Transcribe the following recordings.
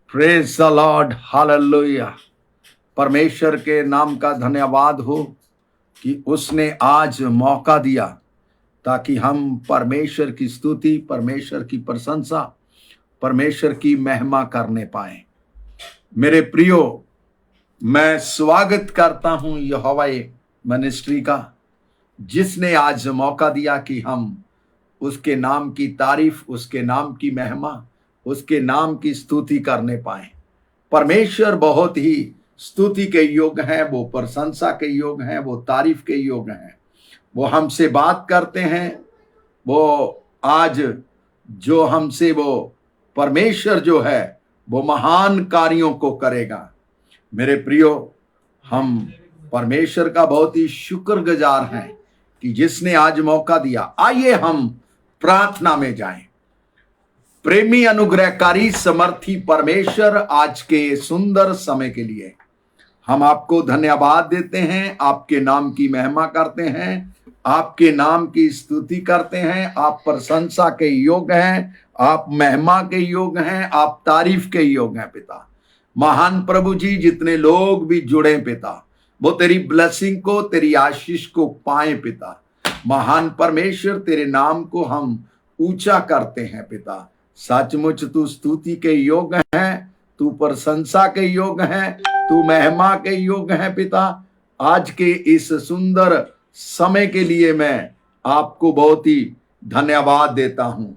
Praise the Lord, hallelujah. परमेश्वर के नाम का धन्यवाद हो कि उसने आज मौका दिया ताकि हम परमेश्वर की स्तुति, परमेश्वर की प्रशंसा, परमेश्वर की महिमा करने पाए। मेरे प्रियो, मैं स्वागत करता हूं यहोवा मिनिस्ट्री का, जिसने आज मौका दिया कि हम उसके नाम की तारीफ, उसके नाम की महिमा, उसके नाम की स्तुति करने पाए। परमेश्वर बहुत ही स्तुति के योग्य हैं, वो प्रशंसा के योग्य हैं, वो तारीफ के योग्य हैं। वो हमसे बात करते हैं। वो आज जो हमसे वो परमेश्वर जो है वो महान कार्यों को करेगा। मेरे प्रियो, हम परमेश्वर का बहुत ही शुक्रगुजार हैं कि जिसने आज मौका दिया। आइए हम प्रार्थना में जाएं। प्रेमी, अनुग्रहकारी, समर्थी परमेश्वर, आज के सुंदर समय के लिए हम आपको धन्यवाद देते हैं। आपके नाम की महिमा करते हैं, आपके नाम की स्तुति करते हैं। आप प्रशंसा के योग्य हैं, आप महिमा के योग्य हैं, आप तारीफ के योग्य हैं। पिता महान प्रभु जी, जितने लोग भी जुड़े पिता, वो तेरी ब्लेसिंग को, तेरी आशीष को पाए पिता। महान परमेश्वर, तेरे नाम को हम ऊंचा करते हैं पिता। सचमुच तू स्तुति के योग्य है, तू प्रशंसा के योग्य है, तू महिमा के योग्य है पिता। आज के इस सुंदर समय के लिए मैं आपको बहुत ही धन्यवाद देता हूं।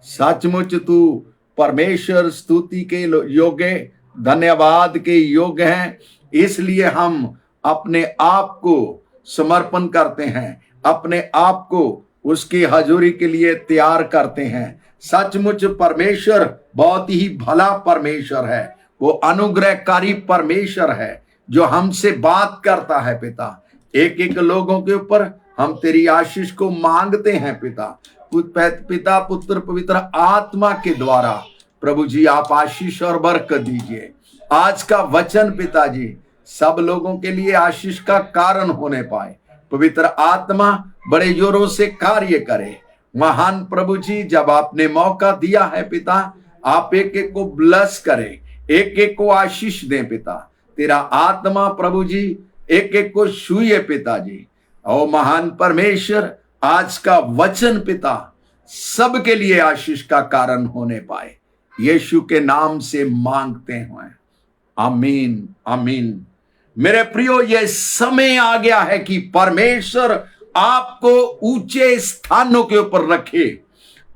सचमुच तू परमेश्वर स्तुति के योग्य, धन्यवाद के योग्य है। इसलिए हम अपने आप को समर्पण करते हैं, अपने आप को उसकी हजूरी के लिए तैयार करते हैं। सचमुच परमेश्वर बहुत ही भला परमेश्वर है, वो अनुग्रहकारी परमेश्वर है जो हमसे बात करता है पिता। एक एक लोगों के ऊपर हम तेरी आशीष को मांगते हैं पिता। पिता, पुत्र, पवित्र आत्मा के द्वारा प्रभु जी आप आशीष और बरकत दीजिए। आज का वचन पिताजी सब लोगों के लिए आशीष का कारण होने पाए। पवित्र आत्मा बड़े जोरों से कार्य करे। महान प्रभु जी, जब आपने मौका दिया है पिता, आप एक एक को ब्लेस करें, एक एक को आशीष दें पिता। तेरा आत्मा प्रभु जी एक एक को छुए पिताजी। ओ महान परमेश्वर, आज का वचन पिता सबके लिए आशीष का कारण होने पाए। यीशु के नाम से मांगते हैं, आमीन आमीन। मेरे प्रियो, यह समय आ गया है कि परमेश्वर आपको ऊंचे स्थानों के ऊपर रखे।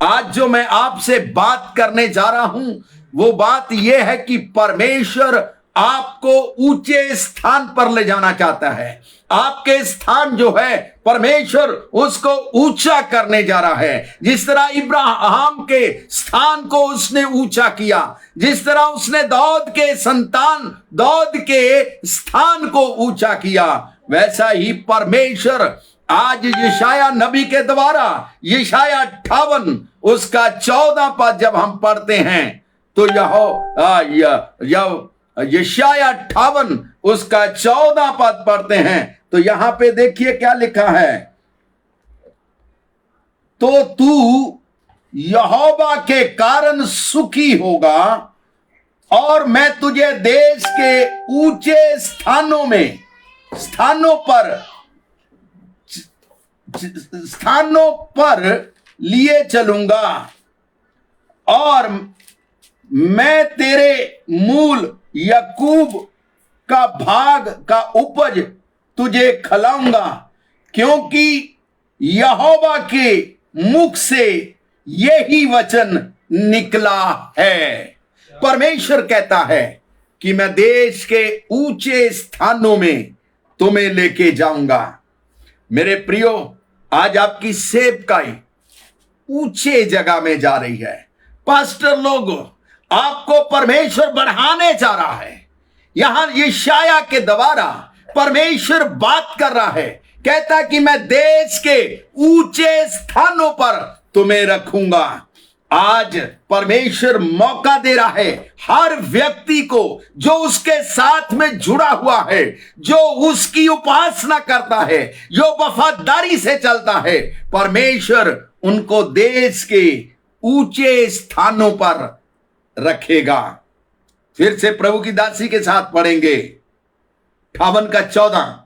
आज जो मैं आपसे बात करने जा रहा हूं वो बात यह है कि परमेश्वर आपको ऊंचे स्थान पर ले जाना चाहता है। आपके स्थान जो है परमेश्वर उसको ऊंचा करने जा रहा है। जिस तरह इब्राहिम के स्थान को उसने ऊंचा किया, जिस तरह उसने दाऊद के संतान, दाऊद के स्थान को ऊंचा किया, वैसा ही परमेश्वर आज यशाया नबी के द्वारा यशाया 58 उसका 14 पद जब हम पढ़ते हैं तो यशाया 58 उसका 14 पद पढ़ते हैं तो यहां पे देखिए क्या लिखा है। तो तू यहोवा के कारण सुखी होगा और मैं तुझे देश के ऊंचे स्थानों पर लिए चलूंगा और मैं तेरे मूल याकूब का भाग का उपज तुझे खिलाऊंगा, क्योंकि यहोवा के मुख से यही वचन निकला है। परमेश्वर कहता है कि मैं देश के ऊंचे स्थानों में तुम्हें लेके जाऊंगा। मेरे प्रियो, आज आपकी सेवकाई ऊंचे जगह में जा रही है। पास्टर लोग, आपको परमेश्वर बढ़ाने जा रहा है। यहां यशाया के द्वारा परमेश्वर बात कर रहा है, कहता कि मैं देश के ऊंचे स्थानों पर तुम्हें रखूंगा। आज परमेश्वर मौका दे रहा है हर व्यक्ति को जो उसके साथ में जुड़ा हुआ है, जो उसकी उपासना करता है, जो वफादारी से चलता है। परमेश्वर उनको देश के ऊंचे स्थानों पर रखेगा। फिर से प्रभु की दासी के साथ पढ़ेंगे 58 का 14।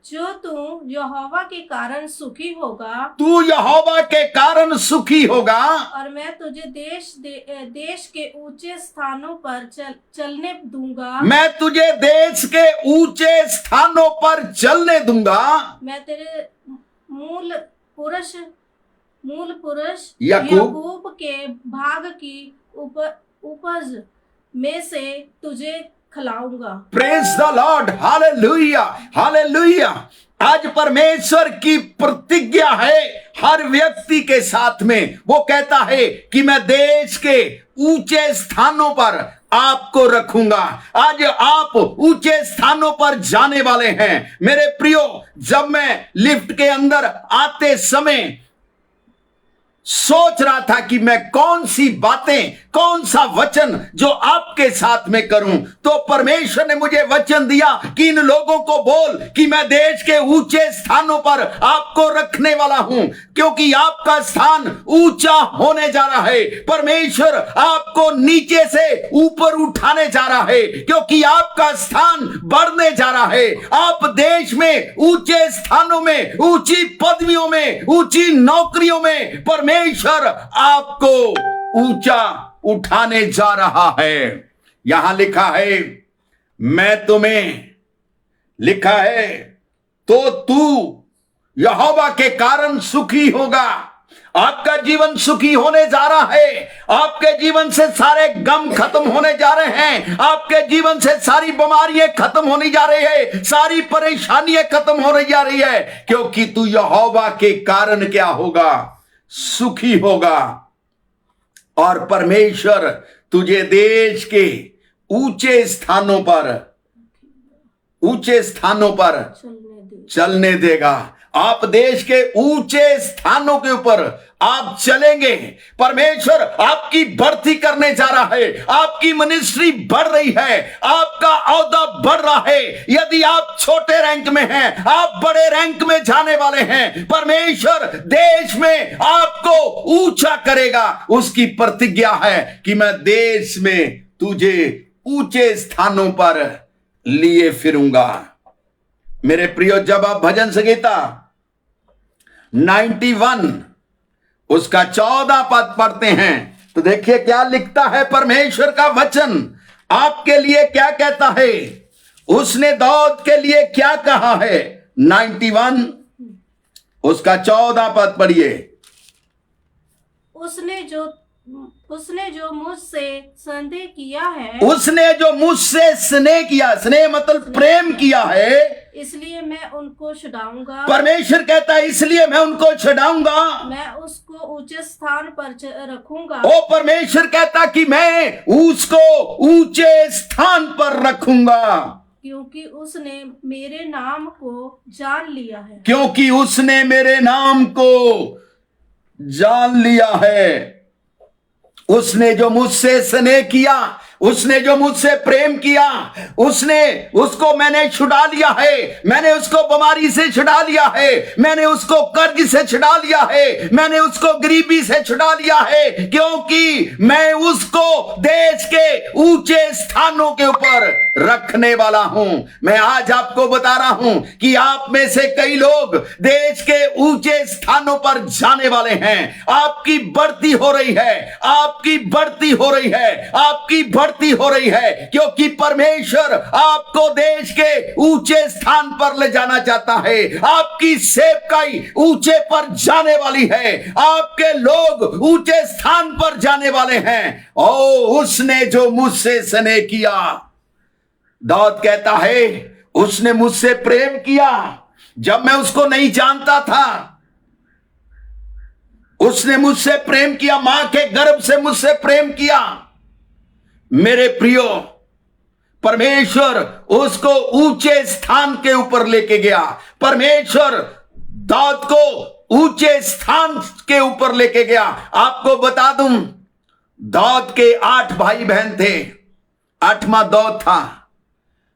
जो तू यहोवा के कारण सुखी होगा, तू यहोवा के कारण सुखी होगा, और मैं तुझे देश के ऊंचे स्थानों पर चलने दूंगा। मैं तुझे देश के ऊंचे स्थानों पर चलने दूंगा। मैं तेरे मूल पुरुष याकूब के भाग की उपज में से तुझे खिलाऊंगा। Praise the Lord, hallelujah hallelujah. आज परमेश्वर की प्रतिज्ञा है हर व्यक्ति के साथ में। वो कहता है कि मैं देश के ऊंचे स्थानों पर आपको रखूंगा। आज आप ऊंचे स्थानों पर जाने वाले हैं मेरे प्रियो। जब मैं लिफ्ट के अंदर आते समय सोच रहा था कि मैं कौन सी बातें, कौन सा वचन जो आपके साथ में करूं, तो परमेश्वर ने मुझे वचन दिया कि इन लोगों को बोल कि मैं देश के ऊंचे स्थानों पर आपको रखने वाला हूं, क्योंकि आपका स्थान ऊंचा होने जा रहा है। परमेश्वर आपको नीचे से ऊपर उठाने जा रहा है, क्योंकि आपका स्थान बढ़ने जा रहा है। आप देश में ऊंचे स्थानों में, ऊंची पदवियों में, ऊंची नौकरियों में परमेश्वर आपको ऊंचा उठाने जा रहा है। यहां लिखा है, मैं तुम्हें, लिखा है तो तू यहोवा के कारण सुखी होगा। आपका जीवन सुखी होने जा रहा है। आपके जीवन से सारे गम खत्म होने जा रहे हैं। आपके जीवन से सारी बीमारियां खत्म होने जा रही है, सारी परेशानियां खत्म होने जा रही है, क्योंकि तू यहोवा के कारण क्या होगा? सुखी होगा। और परमेश्वर तुझे देश के ऊंचे स्थानों पर चलने देगा। आप देश के ऊंचे स्थानों के ऊपर आप चलेंगे। परमेश्वर आपकी भर्ती करने जा रहा है। आपकी मिनिस्ट्री बढ़ रही है, आपका औहदा बढ़ रहा है। यदि आप छोटे रैंक में हैं, आप बड़े रैंक में जाने वाले हैं। परमेश्वर देश में आपको ऊंचा करेगा। उसकी प्रतिज्ञा है कि मैं देश में तुझे ऊंचे स्थानों पर लिए फिरूंगा। मेरे प्रियो, जब आप भजन संगीता 91 उसका 14 पद पढ़ते हैं तो देखिए क्या लिखता है परमेश्वर का वचन आपके लिए क्या कहता है। उसने दाऊद के लिए क्या कहा है? 91 उसका 14 पद पढ़िए। उसने जो मुझसे स्नेह किया है, उसने जो मुझसे स्नेह किया, स्नेह मतलब प्रेम किया है, इसलिए मैं उनको छुड़ाऊंगा। परमेश्वर कहता है इसलिए मैं उनको छुड़ाऊंगा, मैं उसको ऊंचे स्थान पर रखूंगा। ओ परमेश्वर कहता कि मैं उसको ऊंचे स्थान पर रखूंगा, क्योंकि उसने मेरे नाम को जान लिया है। क्योंकि उसने मेरे नाम को जान लिया है। उसने जो मुझसे स्नेह किया, उसने जो मुझसे प्रेम किया, उसको मैंने छुड़ा लिया है। मैंने उसको बीमारी से छुड़ा लिया है, मैंने उसको कर्ज से छुड़ा लिया है, मैंने उसको गरीबी से छुड़ा लिया है, क्योंकि मैं उसको देश के ऊंचे स्थानों के ऊपर रखने वाला हूं। मैं आज आपको बता रहा हूं कि आप में से कई लोग देश के ऊंचे स्थानों पर जाने वाले हैं। आपकी बढ़ती हो रही है, आपकी बढ़ती हो रही है, आपकी बढ़ती हो रही है, क्योंकि परमेश्वर आपको देश के ऊंचे स्थान पर ले जाना चाहता है। आपकी सेवकाई ऊंचे पर जाने वाली है, आपके लोग ऊंचे स्थान पर जाने वाले हैं। ओ उसने जो मुझसे स्नेह किया, दाऊद कहता है उसने मुझसे प्रेम किया जब मैं उसको नहीं जानता था। उसने मुझसे प्रेम किया, मां के गर्भ से मुझसे प्रेम किया। मेरे प्रियो, परमेश्वर उसको ऊंचे स्थान के ऊपर लेके गया। परमेश्वर दाऊद को ऊंचे स्थान के ऊपर लेके गया। आपको बता दूं, दाऊद के 8 भाई बहन थे, 8वां दाऊद था,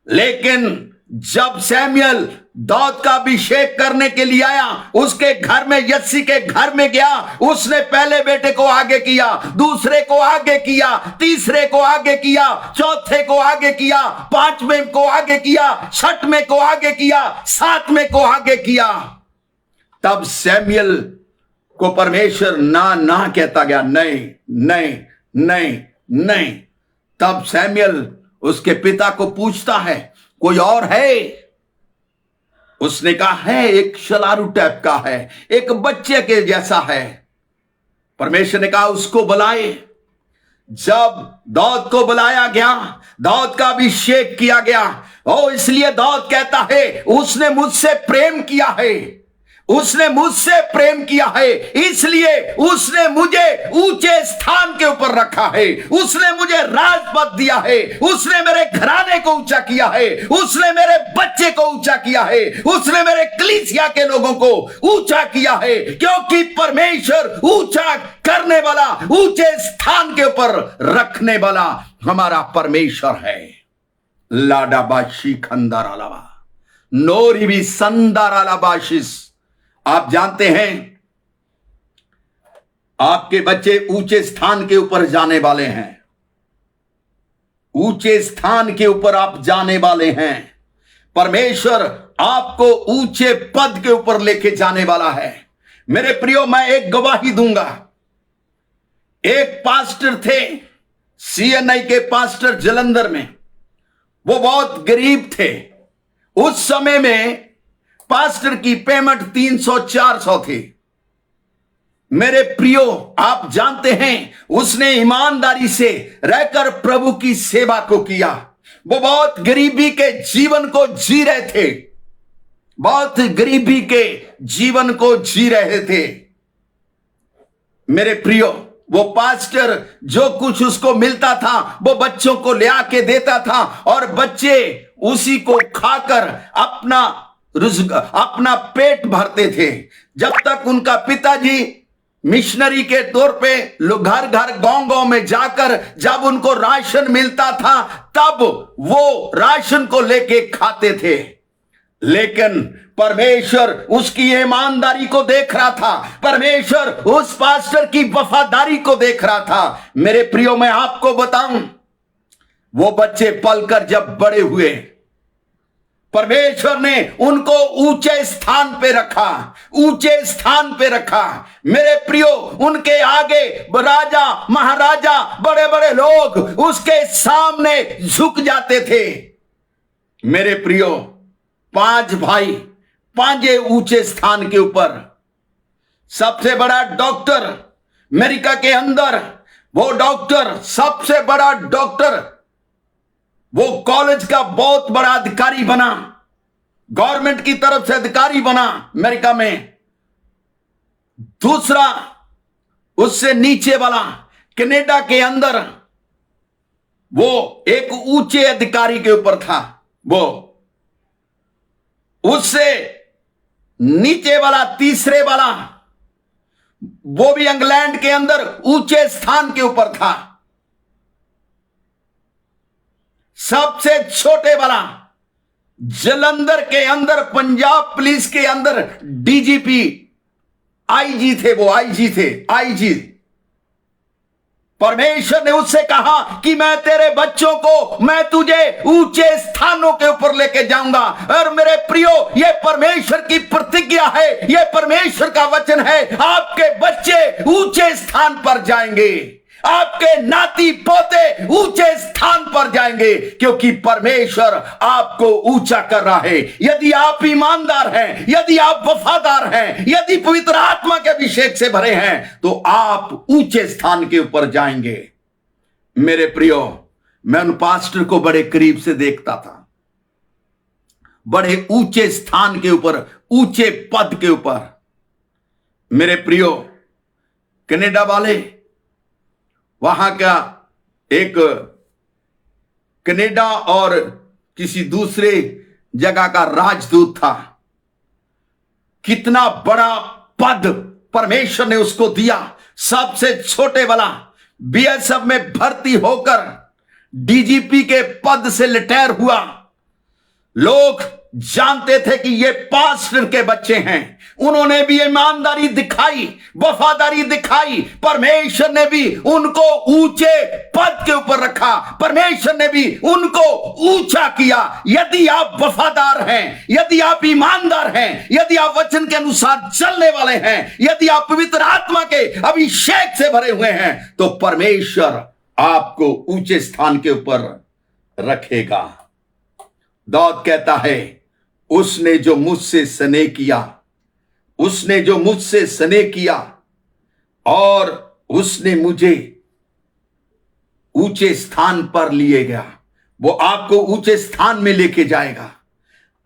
लेकिन जब सैमुअल दाऊद का अभिषेक करने के लिए आया, उसके घर में, यस्सी के घर में गया, उसने पहले बेटे को आगे किया, दूसरे को आगे किया, तीसरे को आगे किया, चौथे को आगे किया, पांचवें को आगे किया, छठवें को आगे किया, सातवें को आगे किया। तब सैमुअल को परमेश्वर ना ना कहता गया, नहीं नहीं नहीं नहीं। तब सैमुअल उसके पिता को पूछता है, कोई और है? उसने कहा है, एक शलारू टाइप का है, एक बच्चे के जैसा है। परमेश्वर ने कहा उसको बुलाए। जब दाऊद को बुलाया गया, दाऊद का अभिषेक किया गया। इसलिए दाऊद कहता है, उसने मुझसे प्रेम किया है, उसने मुझसे प्रेम किया है, इसलिए उसने मुझे ऊंचे स्थान के ऊपर रखा है, उसने मुझे राजपद दिया है, उसने मेरे घराने को ऊंचा किया है, उसने मेरे बच्चे को ऊंचा किया है, उसने मेरे कलीसिया के लोगों को ऊंचा किया है। क्योंकि परमेश्वर ऊंचा करने वाला, ऊंचे स्थान के ऊपर रखने वाला हमारा परमेश्वर है। लाडाबाशी खंदारालाबा नोरी भी संदारालाबाशिस। आप जानते हैं, आपके बच्चे ऊंचे स्थान के ऊपर जाने वाले हैं, ऊंचे स्थान के ऊपर आप जाने वाले हैं। परमेश्वर आपको ऊंचे पद के ऊपर लेके जाने वाला है। मेरे प्रियो, मैं एक गवाही दूंगा। एक पास्टर थे, CNI के पास्टर जलंधर में। वो बहुत गरीब थे। उस समय में पास्टर की पेमेंट 300-400 थी। मेरे प्रियो, आप जानते हैं, उसने ईमानदारी से रहकर प्रभु की सेवा को किया। वो बहुत गरीबी के जीवन को जी रहे थे, बहुत गरीबी के जीवन को जी रहे थे। मेरे प्रियो, वो पास्टर जो कुछ उसको मिलता था वो बच्चों को ले आके देता था, और बच्चे उसी को खाकर अपना पेट भरते थे। जब तक उनका पिताजी मिशनरी के तौर पे घर घर गांव गांव में जाकर जब उनको राशन मिलता था, तब वो राशन को लेके खाते थे। लेकिन परमेश्वर उसकी ईमानदारी को देख रहा था, परमेश्वर उस पास्टर की वफादारी को देख रहा था। मेरे प्रियो, मैं आपको बताऊं, वो बच्चे पलकर जब बड़े हुए, परमेश्वर ने उनको ऊंचे स्थान पे रखा, ऊंचे स्थान पे रखा। मेरे प्रियो, उनके आगे राजा महाराजा बड़े बड़े लोग उसके सामने झुक जाते थे। मेरे प्रियो, 5 भाई, 5 ऊंचे स्थान के ऊपर। सबसे बड़ा डॉक्टर अमेरिका के अंदर, वो डॉक्टर, सबसे बड़ा डॉक्टर, वो कॉलेज का बहुत बड़ा अधिकारी बना, गवर्नमेंट की तरफ से अधिकारी बना अमेरिका में। दूसरा, उससे नीचे वाला कनाडा के अंदर, वो एक ऊंचे अधिकारी के ऊपर था। वो उससे नीचे वाला, तीसरे वाला, वो भी इंग्लैंड के अंदर ऊंचे स्थान के ऊपर था। सबसे छोटे वाला जलंधर के अंदर, पंजाब पुलिस के अंदर DGP, IG थे, वो IG थे, IG। परमेश्वर ने उससे कहा कि मैं तेरे बच्चों को, मैं तुझे ऊंचे स्थानों के ऊपर लेके जाऊंगा। और मेरे प्रियो, ये परमेश्वर की प्रतिज्ञा है, ये परमेश्वर का वचन है। आपके बच्चे ऊंचे स्थान पर जाएंगे, आपके नाती पोते ऊंचे स्थान पर जाएंगे, क्योंकि परमेश्वर आपको ऊंचा कर रहा है। यदि आप ईमानदार हैं, यदि आप वफादार हैं, यदि पवित्र आत्मा के अभिषेक से भरे हैं, तो आप ऊंचे स्थान के ऊपर जाएंगे। मेरे प्रियो, मैं उन पास्टर को बड़े करीब से देखता था, बड़े ऊंचे स्थान के ऊपर, ऊंचे पद के ऊपर। मेरे प्रियो, कनाडा वाले, वहां का एक कनाडा और किसी दूसरे जगह का राजदूत था। कितना बड़ा पद परमेश्वर ने उसको दिया। सबसे छोटे वाला BSF में भर्ती होकर DGP के पद से रिटायर हुआ। लोग जानते थे कि ये पास्टर के बच्चे हैं, उन्होंने भी ईमानदारी दिखाई, वफादारी दिखाई, परमेश्वर ने भी उनको ऊंचे पद के ऊपर रखा, परमेश्वर ने भी उनको ऊंचा किया। यदि आप वफादार हैं, यदि आप ईमानदार हैं, यदि आप वचन के अनुसार चलने वाले हैं, यदि आप पवित्र आत्मा के अभिषेक से भरे हुए हैं, तो परमेश्वर आपको ऊंचे स्थान के ऊपर रखेगा। दाऊद कहता है, उसने जो मुझसे स्नेह किया, उसने जो मुझसे स्नेह किया और उसने मुझे ऊंचे स्थान पर लिए गया, वो आपको ऊंचे स्थान में लेके जाएगा।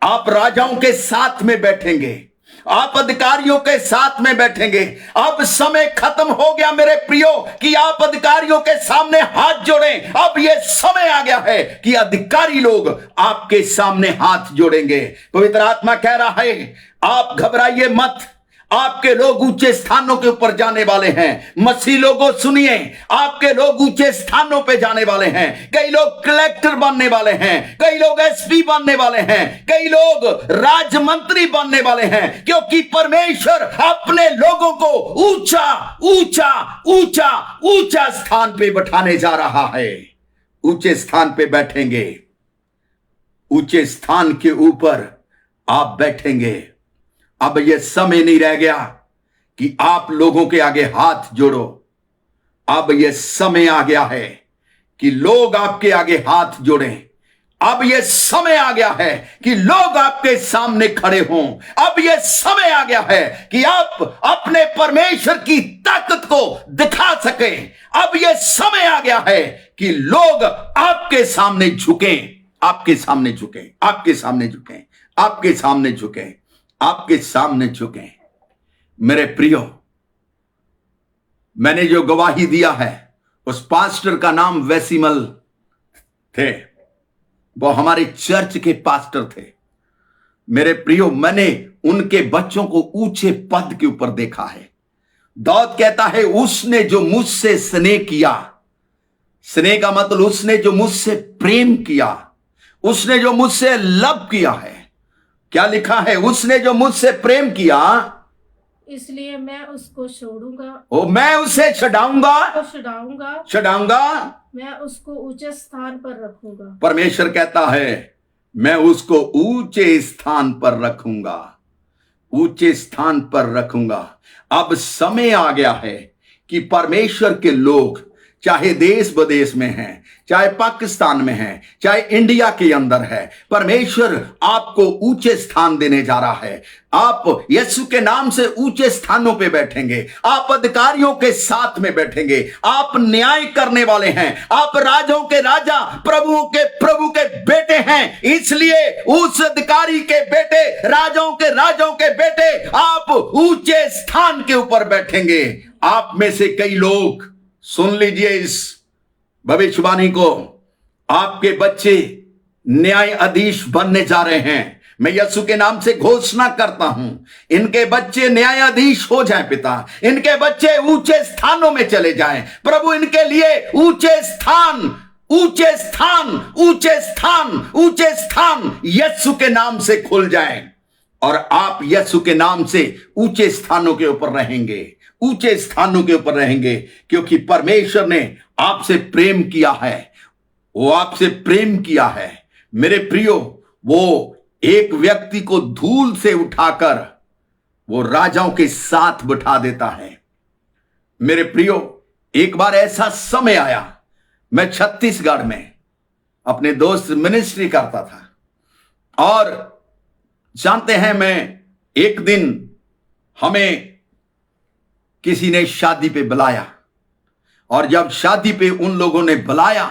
आप राजाओं के साथ में बैठेंगे, आप अधिकारियों के साथ में बैठेंगे। अब समय खत्म हो गया मेरे प्रियो कि आप अधिकारियों के सामने हाथ जोड़ें। अब यह समय आ गया है कि अधिकारी लोग आपके सामने हाथ जोड़ेंगे। पवित्र आत्मा कह रहा है, आप घबराइए मत, आपके लोग ऊंचे स्थानों के ऊपर जाने वाले हैं। मसीह लोगों सुनिए, आपके लोग ऊंचे स्थानों पे जाने वाले हैं। कई लोग कलेक्टर बनने वाले हैं, कई लोग एसपी बनने वाले हैं, कई लोग राजमंत्री बनने वाले हैं, क्योंकि परमेश्वर अपने लोगों को ऊंचा ऊंचा ऊंचा ऊंचा स्थान पे बैठाने जा रहा है। ऊंचे स्थान पे बैठेंगे, ऊंचे स्थान के ऊपर आप बैठेंगे। अब यह समय नहीं रह गया कि आप लोगों के आगे हाथ जोड़ो। अब यह समय आ गया है कि लोग आपके आगे हाथ जोड़ें। अब यह समय आ गया है कि लोग आपके सामने खड़े हों। अब यह समय आ गया है कि आप अपने परमेश्वर की ताकत को दिखा सकें। अब यह समय आ गया है कि लोग आपके सामने झुकें, आपके सामने झुकें, आपके सामने झुकें, आपके सामने झुकें, आपके सामने झुके। मेरे प्रियो, मैंने जो गवाही दिया है, उस पास्टर का नाम वैसीमल थे, वो हमारे चर्च के पास्टर थे। मेरे प्रियो, मैंने उनके बच्चों को ऊंचे पद के ऊपर देखा है। दाऊद कहता है, उसने जो मुझसे स्नेह किया, स्नेह का मतलब उसने जो मुझसे प्रेम किया, उसने जो मुझसे लव किया है। क्या लिखा है? उसने जो मुझसे प्रेम किया, इसलिए मैं उसको छोड़ूंगा, ओ मैं उसे छुड़ाऊंगा, मैं उसको ऊंचे स्थान पर रखूंगा। परमेश्वर कहता है, मैं उसको ऊंचे स्थान पर रखूंगा, ऊंचे स्थान पर रखूंगा। अब समय आ गया है कि परमेश्वर के लोग, चाहे देश विदेश में हैं, चाहे पाकिस्तान में है, चाहे इंडिया के अंदर है, परमेश्वर आपको ऊंचे स्थान देने जा रहा है। आप यीशु के नाम से ऊंचे स्थानों पे बैठेंगे, आप अधिकारियों के साथ में बैठेंगे, आप न्याय करने वाले हैं, आप राजाओं के राजा, प्रभुओं के प्रभु के बेटे हैं। इसलिए उस अधिकारी के बेटे, राजाओं के बेटे, आप ऊंचे स्थान के ऊपर बैठेंगे। आप में से कई लोग सुन लीजिए इस भविष्यवाणी को, आपके बच्चे न्यायाधीश बनने जा रहे हैं। मैं यीशु के नाम से घोषणा करता हूं, इनके बच्चे न्यायाधीश हो जाएं पिता, इनके बच्चे ऊंचे स्थानों में चले जाएं। प्रभु इनके लिए ऊंचे स्थान, ऊंचे स्थान, ऊंचे स्थान, ऊंचे स्थान यीशु के नाम से खुल जाएं और आप यीशु के नाम से ऊंचे स्थानों के ऊपर रहेंगे, ऊंचे स्थानों के ऊपर रहेंगे, क्योंकि परमेश्वर ने आपसे प्रेम किया है, वो आपसे प्रेम किया है। मेरे प्रियो, वो एक व्यक्ति को धूल से उठाकर वो राजाओं के साथ बिठा देता है। मेरे प्रियो, एक बार ऐसा समय आया, मैं छत्तीसगढ़ में अपने दोस्त मिनिस्ट्री करता था और जानते हैं, मैं एक दिन हमें किसी ने शादी पे बुलाया और जब शादी पे उन लोगों ने बुलाया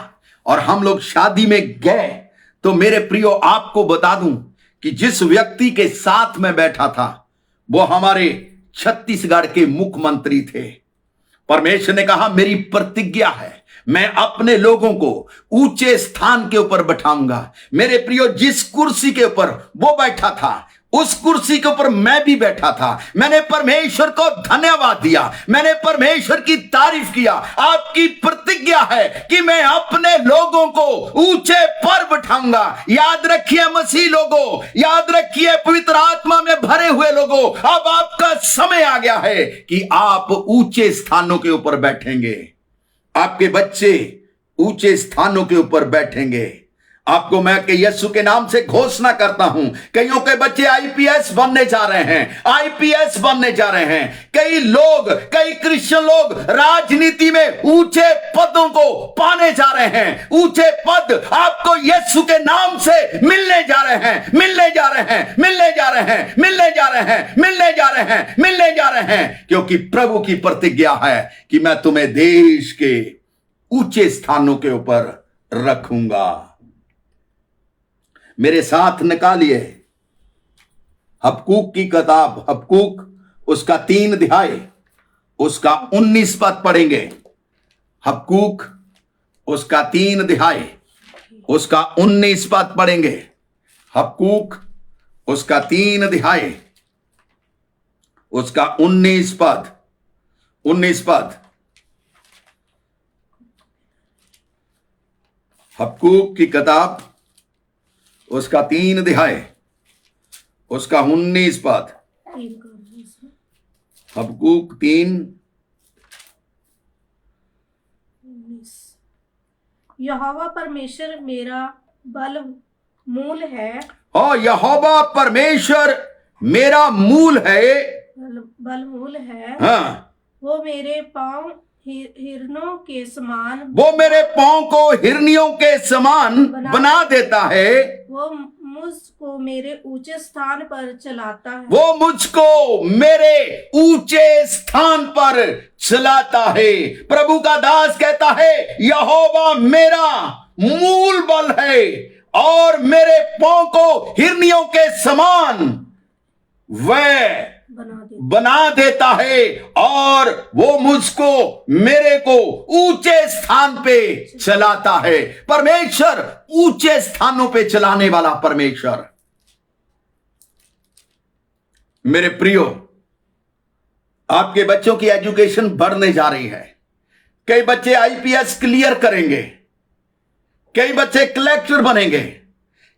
और हम लोग शादी में गए, तो मेरे प्रियो आपको बता दूं कि जिस व्यक्ति के साथ में बैठा था वो हमारे छत्तीसगढ़ के मुख्यमंत्री थे। परमेश्वर ने कहा, मेरी प्रतिज्ञा है, मैं अपने लोगों को ऊंचे स्थान के ऊपर बैठाऊंगा। मेरे प्रियो, जिस कुर्सी के ऊपर वो बैठा था उस कुर्सी के ऊपर मैं भी बैठा था। मैंने परमेश्वर को धन्यवाद दिया, मैंने परमेश्वर की तारीफ किया। आपकी प्रतिज्ञा है कि मैं अपने लोगों को ऊंचे पर बिठाऊंगा। याद रखिए मसीह लोगों, याद रखिए पवित्र आत्मा में भरे हुए लोगों, अब आपका समय आ गया है कि आप ऊंचे स्थानों के ऊपर बैठेंगे। आपके बच्चे ऊंचे स्थानों के ऊपर बैठेंगे। आपको मैं कि यीशु के नाम से घोषणा करता हूं, कईयों के बच्चे आईपीएस बनने जा रहे हैं, आईपीएस बनने जा रहे हैं। कई लोग, कई क्रिश्चियन लोग राजनीति में ऊंचे पदों को पाने जा रहे हैं। ऊंचे पद आपको यीशु के नाम से मिलने जा रहे हैं, मिलने जा रहे हैं, मिलने जा रहे हैं, मिलने जा रहे हैं, मिलने जा रहे हैं, मिलने जा रहे हैं, क्योंकि प्रभु की प्रतिज्ञा है कि मैं तुम्हें देश के ऊंचे स्थानों के ऊपर रखूंगा। मेरे साथ निकालिए हबक्कूक की किताब, हबक्कूक उसका 3 अध्याय उसका 19 पद पढ़ेंगे। हबक्कूक उसका 3 अध्याय उसका 19 पद पढ़ेंगे। हबक्कूक उसका 3 अध्याय उसका 19 पद, 19 पद। हबक्कूक की किताब उसका 3 अध्याय उसका 19 पद। हबक्कूक 3:19। यहोवा परमेश्वर मेरा बल मूल है, और यहोवा परमेश्वर मेरा मूल है, बल मूल है। हाँ, वो मेरे पांव हिरनों के समान, वो मेरे पांव को हिरनियों के समान बना देता है। वो मुझको मेरे ऊंचे स्थान पर चलाता है, वो मुझको मेरे ऊंचे स्थान पर चलाता है। प्रभु का दास कहता है यहोवा मेरा मूल बल है और मेरे पांव को हिरनियों के समान वह बना देता है, और वो मुझको, मेरे को ऊंचे स्थान पे चलाता है। परमेश्वर ऊंचे स्थानों पे चलाने वाला परमेश्वर। मेरे प्रियो, आपके बच्चों की एजुकेशन बढ़ने जा रही है। कई बच्चे आईपीएस क्लियर करेंगे, कई बच्चे कलेक्टर बनेंगे,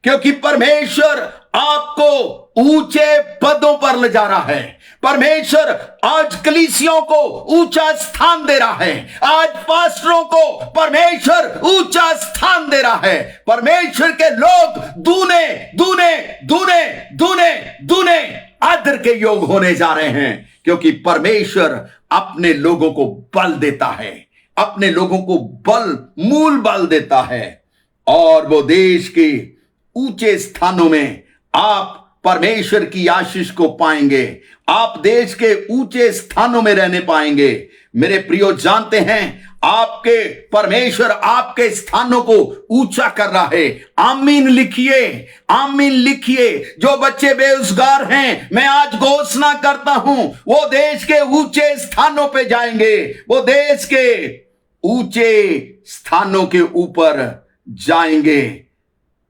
क्योंकि परमेश्वर आपको ऊंचे पदों पर ले जा रहा है। परमेश्वर आज कलीसियों को ऊंचा स्थान दे रहा है। आज पास्टरों को परमेश्वर ऊंचा स्थान दे रहा है। परमेश्वर के लोग दूने दूने दूने दूने दूने आदर के योग होने जा रहे हैं, क्योंकि परमेश्वर अपने लोगों को बल देता है, अपने लोगों को बल, मूल बल देता है, और वो देश के ऊंचे स्थानों में आप परमेश्वर की आशीष को पाएंगे। आप देश के ऊंचे स्थानों में रहने पाएंगे। मेरे प्रियो, जानते हैं आपके परमेश्वर आपके स्थानों को ऊंचा कर रहा है। आमीन लिखिए, आमीन लिखिए। जो बच्चे बेरोजगार हैं, मैं आज घोषणा करता हूं वो देश के ऊंचे स्थानों पे जाएंगे, वो देश के ऊंचे स्थानों के ऊपर जाएंगे।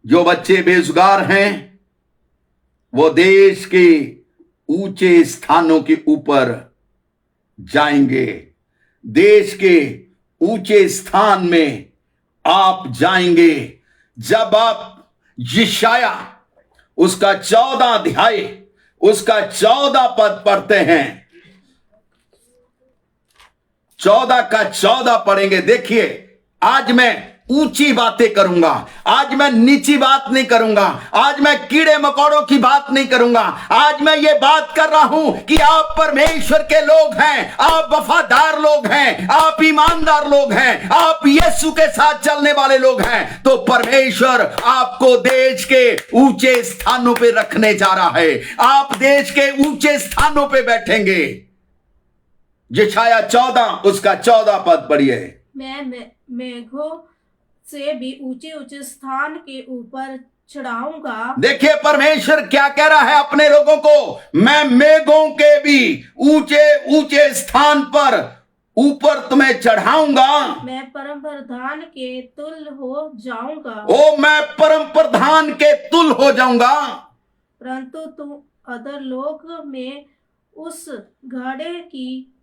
जो बच्चे बेरोजगार हैं वो देश के ऊंचे स्थानों के ऊपर जाएंगे। देश के ऊंचे स्थान में आप जाएंगे जब आप यशाया उसका 14 अध्याय उसका 14 पद पढ़ते हैं। 14 का 14 पढ़ेंगे। देखिए, आज मैं ऊंची बातें करूंगा, आज मैं नीची बात नहीं करूंगा, आज मैं कीड़े मकोड़ों की बात नहीं करूंगा। आज मैं ये बात कर रहा हूं कि आप परमेश्वर के लोग हैं, आप वफादार लोग हैं, आप ईमानदार लोग हैं, आप यीशु के साथ चलने वाले लोग हैं, तो परमेश्वर आपको देश के ऊंचे स्थानों पे रखने जा रहा है। आप देश के ऊंचे स्थानों पे बैठेंगे। यशाया 14 उसका 14 पद पढ़िए। मैं मेघों से भी ऊंचे ऊंचे स्थान के ऊपर चढ़ाऊंगा। देखिए परमेश्वर क्या कह रहा है अपने लोगों को, मैं मेघों के भी ऊंचे ऊंचे स्थान पर ऊपर तुम्हें चढ़ाऊंगा। मैं परम प्रधान के तुल्य हो जाऊंगा। ओ मैं परम प्रधान के तुल्य हो जाऊंगा। अधोलोक में उस घड़े की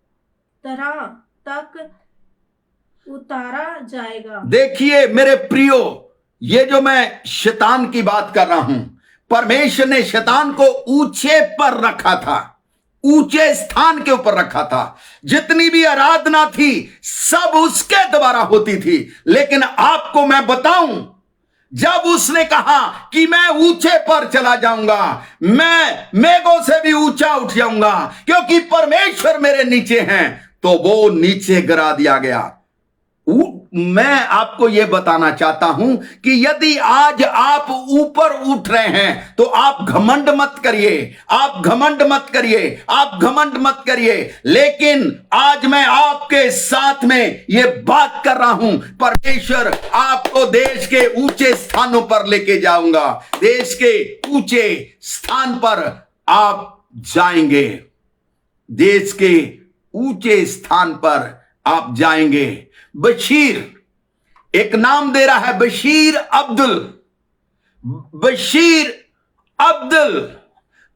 तरह तक उतारा जाएगा। देखिए मेरे प्रियो, ये जो मैं शैतान की बात कर रहा हूं, परमेश्वर ने शैतान को ऊंचे पर रखा था, ऊंचे स्थान के ऊपर रखा था। जितनी भी आराधना थी सब उसके द्वारा होती थी। लेकिन आपको मैं बताऊं, जब उसने कहा कि मैं ऊंचे पर चला जाऊंगा, मैं मेघों से भी ऊंचा उठ जाऊंगा क्योंकि परमेश्वर मेरे नीचे हैं, तो वो नीचे गिरा दिया गया। मैं आपको यह बताना चाहता हूं कि यदि आज आप ऊपर उठ रहे हैं तो आप घमंड मत करिए, आप घमंड मत करिए, आप घमंड मत करिए। लेकिन आज मैं आपके साथ में यह बात कर रहा हूं, परमेश्वर आपको देश के ऊंचे स्थानों पर लेके जाऊंगा, देश के ऊंचे स्थान पर आप जाएंगे, देश के ऊंचे स्थान पर आप जाएंगे। बशीर, एक नाम दे रहा है, बशीर अब्दुल, बशीर अब्दुल,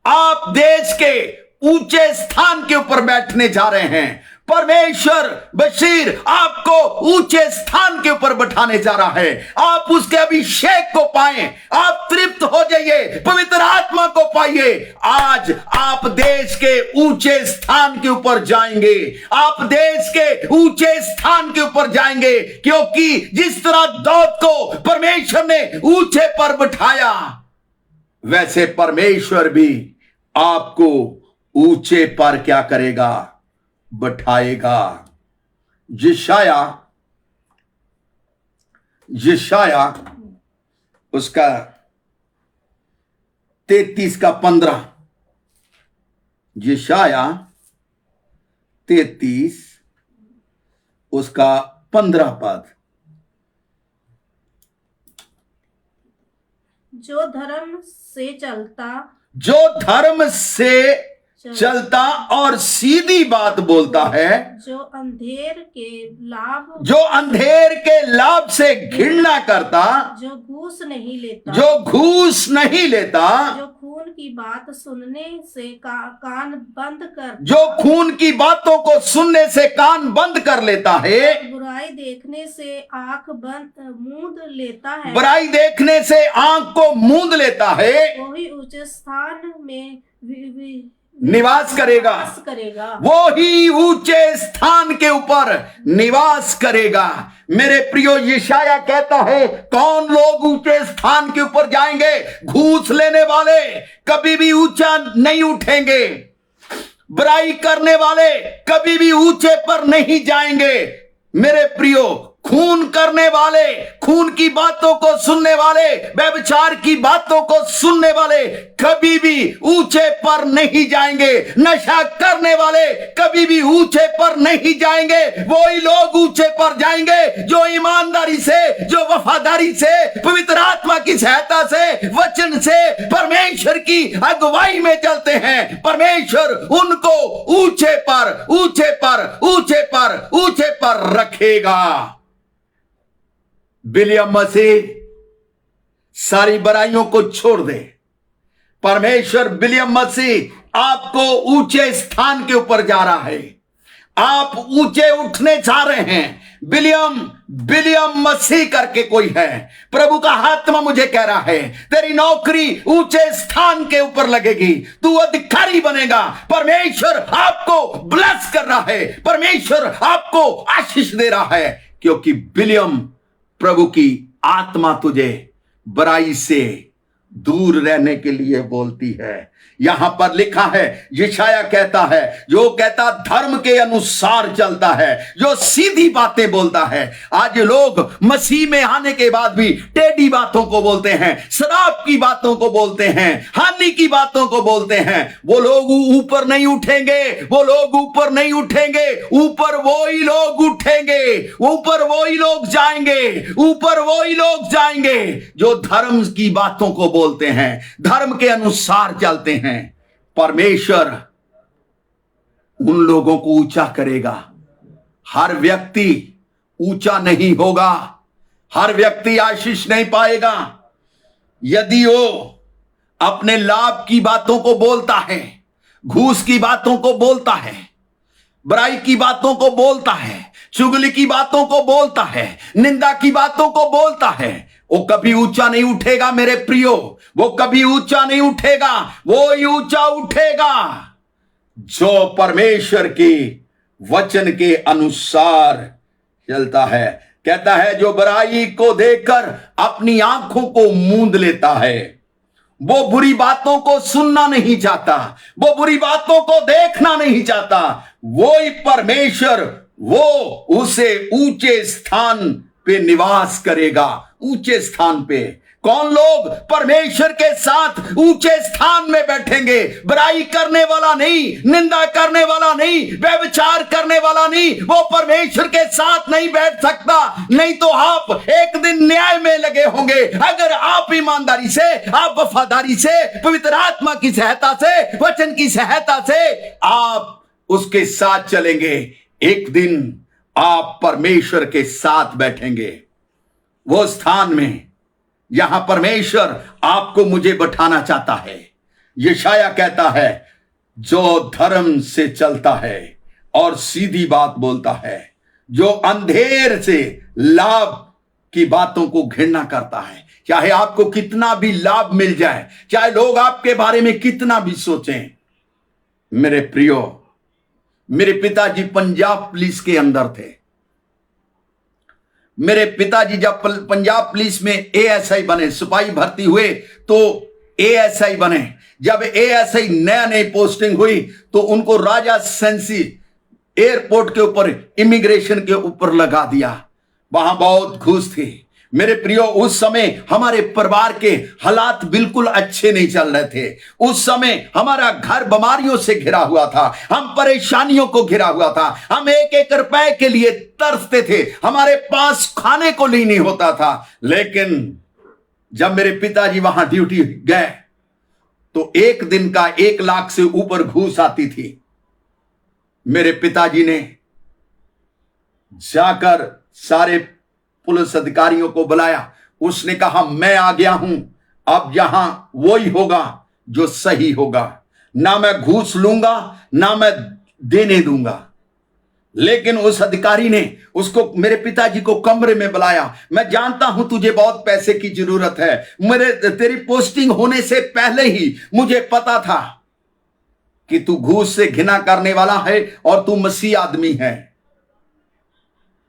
आप देश के ऊंचे स्थान के ऊपर बैठने जा रहे हैं। परमेश्वर बशीर आपको ऊंचे स्थान के ऊपर बैठाने जा रहा है। आप उसके अभिषेक को पाएं, आप तृप्त हो जाइए, पवित्र आत्मा को पाइए। आज आप देश के ऊंचे स्थान के ऊपर जाएंगे, आप देश के ऊंचे स्थान के ऊपर जाएंगे, क्योंकि जिस तरह दाऊद को परमेश्वर ने ऊंचे पर बैठाया, वैसे परमेश्वर भी आपको ऊंचे पर क्या करेगा, बैठाएगा। यशाया उसका 33 का 15, यशाया 33 उसका 15 पद। जो धर्म से चलता और सीधी बात बोलता है, जो अंधेर के लाभ से घृणा करता, जो घूस नहीं लेता, जो खून की बात सुनने से कान बंद कर, जो खून की बातों को सुनने से कान बंद कर लेता है, बुराई देखने से आंख मूंद लेता है, बुराई देखने से आंख को मूंद लेता है, वही ऊंचे स्थान में निवास करेगा, वो ही ऊंचे स्थान के ऊपर निवास करेगा। मेरे प्रियो, यशाया कहता है, कौन लोग ऊंचे स्थान के ऊपर जाएंगे? घूस लेने वाले कभी भी ऊंचा नहीं उठेंगे, बुराई करने वाले कभी भी ऊंचे पर नहीं जाएंगे। मेरे प्रियो, खून करने वाले, खून की बातों को सुनने वाले, व्यभिचार की बातों को सुनने वाले कभी भी ऊंचे पर नहीं जाएंगे। नशा करने वाले कभी भी ऊंचे पर नहीं जाएंगे। वही लोग ऊंचे पर जाएंगे जो ईमानदारी से, जो वफादारी से, पवित्र आत्मा की सहायता से, वचन से, परमेश्वर की अगुवाई में चलते हैं। परमेश्वर उनको ऊंचे पर, ऊंचे पर, ऊंचे पर, ऊंचे पर रखेगा। विलियम मसीह सारी बुराइयों को छोड़ दे। परमेश्वर विलियम मसीह आपको ऊंचे स्थान के ऊपर जा रहा है, आप ऊंचे उठने जा रहे हैं। विलियम मसीह करके कोई है, प्रभु का आत्मा मुझे कह रहा है, तेरी नौकरी ऊंचे स्थान के ऊपर लगेगी, तू अधिकारी बनेगा। परमेश्वर आपको ब्लेस कर रहा है, परमेश्वर आपको आशीष दे रहा है, क्योंकि विलियम, प्रभु की आत्मा तुझे बुराई से दूर रहने के लिए बोलती है। यहां पर लिखा है, यशाया कहता है, जो कहता धर्म के अनुसार चलता है, जो सीधी बातें बोलता है। आज लोग मसीह में आने के बाद भी टेढ़ी बातों को बोलते हैं, शराब की बातों को बोलते हैं, हानि की बातों को बोलते हैं। वो लोग ऊपर नहीं उठेंगे, वो लोग ऊपर नहीं उठेंगे। ऊपर वही लोग उठेंगे, ऊपर वही लोग जाएंगे, ऊपर वही लोग जाएंगे जो धर्म की बातों को बोलते हैं, धर्म के अनुसार चलते हैं। परमेश्वर उन लोगों को ऊंचा करेगा। हर व्यक्ति ऊंचा नहीं होगा, हर व्यक्ति आशीष नहीं पाएगा। यदि वो अपने लाभ की बातों को बोलता है, घूस की बातों को बोलता है, बुराई की बातों को बोलता है, चुगली की बातों को बोलता है, निंदा की बातों को बोलता है, वो कभी ऊंचा नहीं उठेगा मेरे प्रियो, वो कभी ऊंचा नहीं उठेगा, वो ही ऊंचा उठेगा जो परमेश्वर के वचन के अनुसार चलता है। कहता है जो बुराई को देखकर अपनी आंखों को मूंद लेता है, वो बुरी बातों को सुनना नहीं चाहता, वो बुरी बातों को देखना नहीं चाहता, वो ही परमेश्वर वो उसे ऊंचे स्थान पे निवास करेगा। ऊंचे स्थान पे कौन लोग परमेश्वर के साथ ऊंचे स्थान में बैठेंगे? बुराई करने वाला नहीं, निंदा करने वाला नहीं, व्यभिचार करने वाला नहीं, वो परमेश्वर के साथ नहीं बैठ सकता। नहीं तो आप एक दिन न्याय में लगे होंगे। अगर आप ईमानदारी से, आप वफादारी से, पवित्र आत्मा की सहायता से, वचन की सहायता से आप उसके साथ चलेंगे, एक दिन आप परमेश्वर के साथ बैठेंगे वो स्थान में यहां परमेश्वर आपको मुझे बैठाना चाहता है। यशाया कहता है जो धर्म से चलता है और सीधी बात बोलता है, जो अंधेर से लाभ की बातों को घृणा करता है, चाहे आपको कितना भी लाभ मिल जाए, चाहे लोग आपके बारे में कितना भी सोचें। मेरे प्रियो, मेरे पिताजी पंजाब पुलिस के अंदर थे। मेरे पिताजी जब पंजाब पुलिस में एएसआई बने, सिपाही भर्ती हुए तो एएसआई बने। जब एएसआई नया नई पोस्टिंग हुई तो उनको राजा सेंसी एयरपोर्ट के ऊपर, इमिग्रेशन के ऊपर लगा दिया। वहां बहुत घूस थी। मेरे प्रियो, उस समय हमारे परिवार के हालात बिल्कुल अच्छे नहीं चल रहे थे। उस समय हमारा घर बीमारियों से घिरा हुआ था, हम परेशानियों को घिरा हुआ था, हम एक एक रुपए के लिए तरसते थे, हमारे पास खाने को नहीं होता था। लेकिन जब मेरे पिताजी वहां ड्यूटी गए तो एक दिन का 1 लाख से ऊपर घूस आती थी। मेरे पिताजी ने जाकर सारे पुलिस अधिकारियों को बुलाया। उसने कहा मैं आ गया हूं, अब यहां वही होगा जो सही होगा, ना मैं घूस लूंगा ना मैं देने दूंगा। लेकिन उस अधिकारी ने उसको, मेरे पिताजी को कमरे में बुलाया। मैं जानता हूं तुझे बहुत पैसे की जरूरत है, तेरी पोस्टिंग होने से पहले ही मुझे पता था कि तू घूस से घृणा करने वाला है और तू मसीह आदमी है।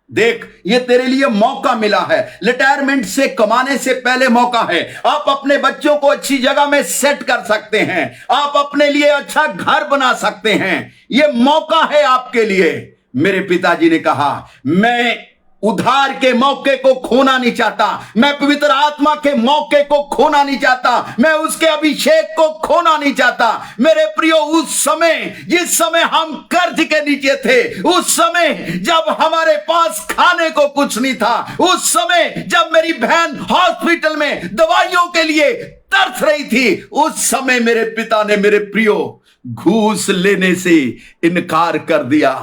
देख, ये तेरे लिए मौका मिला है, रिटायरमेंट से कमाने से पहले मौका है। आप अपने बच्चों को अच्छी जगह में सेट कर सकते हैं, आप अपने लिए अच्छा घर बना सकते हैं, ये मौका है आपके लिए। मेरे पिताजी ने कहा मैं उधार के मौके को खोना नहीं चाहता, मैं पवित्र आत्मा के मौके को खोना नहीं चाहता, मैं उसके अभिषेक को खोना नहीं चाहता। मेरे प्रियो, उस समय जिस समय हम कर्ज के नीचे थे, उस समय जब हमारे पास खाने को कुछ नहीं था, उस समय जब मेरी बहन हॉस्पिटल में दवाइयों के लिए तरस रही थी, उस समय मेरे पिता ने, मेरे प्रियो, घूस लेने से इनकार कर दिया।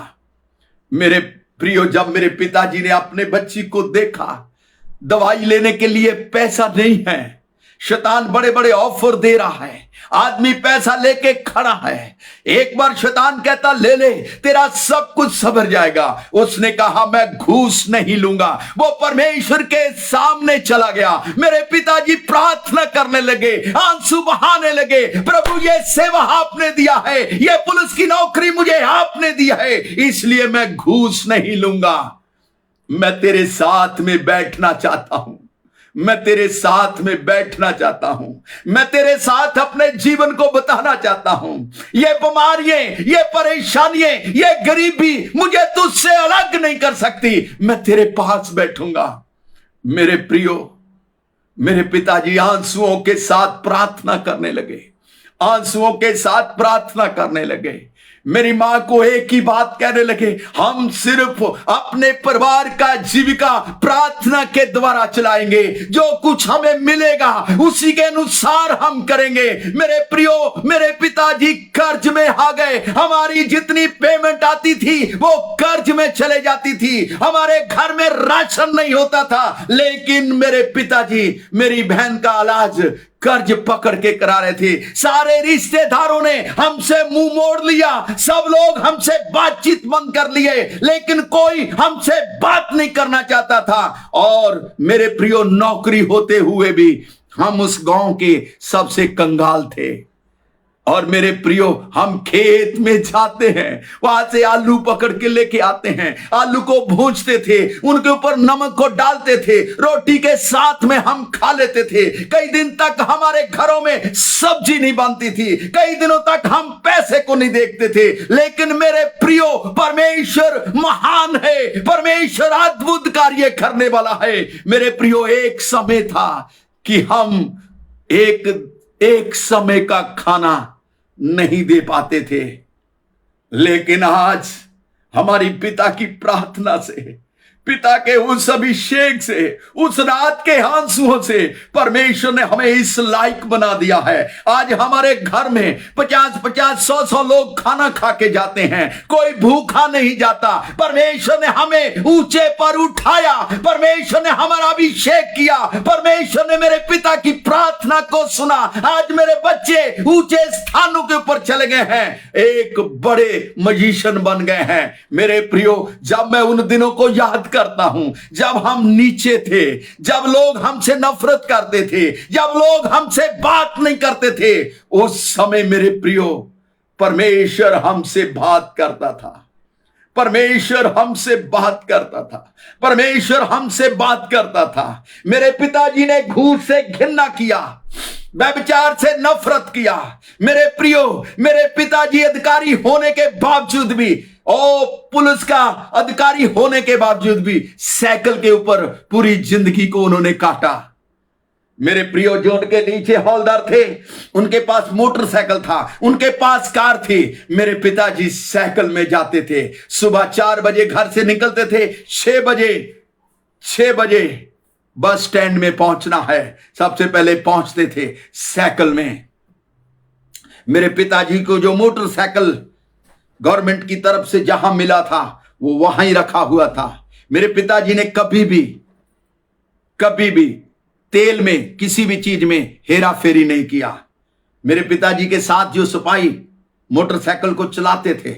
मेरे प्रियो, जब मेरे पिताजी ने अपने बच्ची को देखा, दवाई लेने के लिए पैसा नहीं है, शैतान बड़े बड़े ऑफर दे रहा है, आदमी पैसा लेके खड़ा है, एक बार शैतान कहता ले ले, तेरा सब कुछ सवर जाएगा। उसने कहा मैं घूस नहीं लूंगा। वो परमेश्वर के सामने चला गया। मेरे पिताजी प्रार्थना करने लगे, आंसू बहाने लगे, प्रभु ये सेवा आपने दिया है, ये पुलिस की नौकरी मुझे आपने दिया है, इसलिए मैं घूस नहीं लूंगा। मैं तेरे साथ में बैठना चाहता हूं, मैं तेरे साथ में बैठना चाहता हूं, मैं तेरे साथ अपने जीवन को बताना चाहता हूं। ये बीमारियां, ये परेशानियां, ये गरीबी मुझे तुझसे अलग नहीं कर सकती, मैं तेरे पास बैठूंगा। मेरे प्रियो, मेरे पिताजी आंसुओं के साथ प्रार्थना करने लगे, आंसुओं के साथ प्रार्थना करने लगे। मेरी मां को एक ही बात कहने लगे, हम सिर्फ अपने परिवार का जीविका प्रार्थना के द्वारा चलाएंगे, जो कुछ हमें मिलेगा उसी के अनुसार हम करेंगे। मेरे प्रियो, मेरे पिताजी कर्ज में आ गए। हमारी जितनी पेमेंट आती थी वो कर्ज में चले जाती थी, हमारे घर में राशन नहीं होता था। लेकिन मेरे पिताजी मेरी बहन का इलाज कर्ज पकड़ के करा रहे थे। सारे रिश्तेदारों ने हमसे मुंह मोड़ लिया, सब लोग हमसे बातचीत बंद कर लिए, लेकिन कोई हमसे बात नहीं करना चाहता था। और मेरे प्रियो, नौकरी होते हुए भी हम उस गांव के सबसे कंगाल थे। और मेरे प्रियो, हम खेत में जाते हैं, वहां से आलू पकड़ के लेके आते हैं, आलू को भूंजते थे, उनके ऊपर नमक को डालते थे, रोटी के साथ में हम खा लेते थे। कई दिन तक हमारे घरों में सब्जी नहीं बनती थी, कई दिनों तक हम पैसे को नहीं देखते थे। लेकिन मेरे प्रियो, परमेश्वर महान है, परमेश्वर अद्भुत कार्य करने वाला है। मेरे प्रियो, एक समय था कि हम एक समय का खाना नहीं दे पाते थे, लेकिन आज हमारी पिता की प्रार्थना से, पिता के उस अभिषेक से, उस रात के आंसुओं से परमेश्वर ने हमें इस लायक बना दिया है। आज हमारे घर में 50-50, 100-100 लोग खाना खा के जाते हैं, कोई भूखा नहीं जाता। परमेश्वर ने हमें ऊंचे पर उठाया, परमेश्वर ने हमारा अभिषेक किया, परमेश्वर ने मेरे पिता की प्रार्थना को सुना। आज मेरे बच्चे ऊंचे स्थानों के ऊपर चले गए हैं, एक बड़े मजीशियन बन गए हैं। मेरे प्रियो, जब मैं उन दिनों को याद करता हूं, जब हम नीचे थे, जब लोग हमसे नफरत करते थे, जब लोग हमसे बात नहीं करते थे, उस समय मेरे प्रियो, परमेश्वर हमसे बात करता था, परमेश्वर हमसे बात करता था, परमेश्वर हमसे बात करता था। मेरे पिताजी ने घूस से घृणा किया, व्यभिचार से नफरत किया। मेरे प्रियो, मेरे पिताजी अधिकारी होने के बावजूद भी, पुलिस का अधिकारी होने के बावजूद भी, साइकिल के ऊपर पूरी जिंदगी को उन्होंने काटा। मेरे प्रियो, जो उनके नीचे हौलदार थे, उनके पास मोटरसाइकिल था, उनके पास कार थी। मेरे पिताजी साइकिल में जाते थे, सुबह 4 बजे घर से निकलते थे, 6 बजे बस स्टैंड में पहुंचना है, सबसे पहले पहुंचते थे साइकिल में। मेरे पिताजी को जो मोटरसाइकिल गवर्नमेंट की तरफ से जहां मिला था, वो वहां ही रखा हुआ था। मेरे पिताजी ने कभी भी तेल में, किसी भी चीज में हेरा फेरी नहीं किया। मेरे पिताजी के साथ जो सिपाही मोटरसाइकिल को चलाते थे,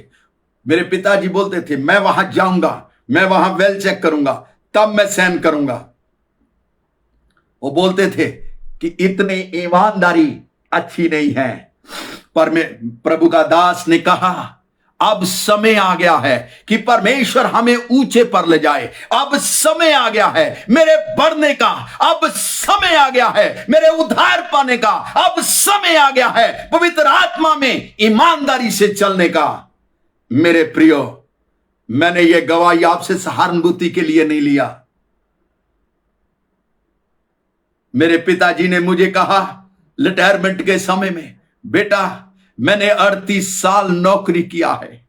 मेरे पिताजी बोलते थे, मैं वहां जाऊंगा, मैं वहां वेल चेक करूंगा, तब मैं सहन करूंगा। वो बोलते थे कि इतनी ईमानदारी अच्छी नहीं है। पर प्रभु का दास ने कहा, अब समय आ गया है कि परमेश्वर हमें ऊंचे पर ले जाए। अब समय आ गया है मेरे बढ़ने का, अब समय आ गया है मेरे उद्धार पाने का, अब समय आ गया है पवित्र आत्मा में ईमानदारी से चलने का। मेरे प्रियो, मैंने ये गवाही आपसे सहानुभूति के लिए नहीं लिया। मेरे पिताजी ने मुझे कहा रिटायरमेंट के समय में, बेटा मैंने 38 साल नौकरी किया है,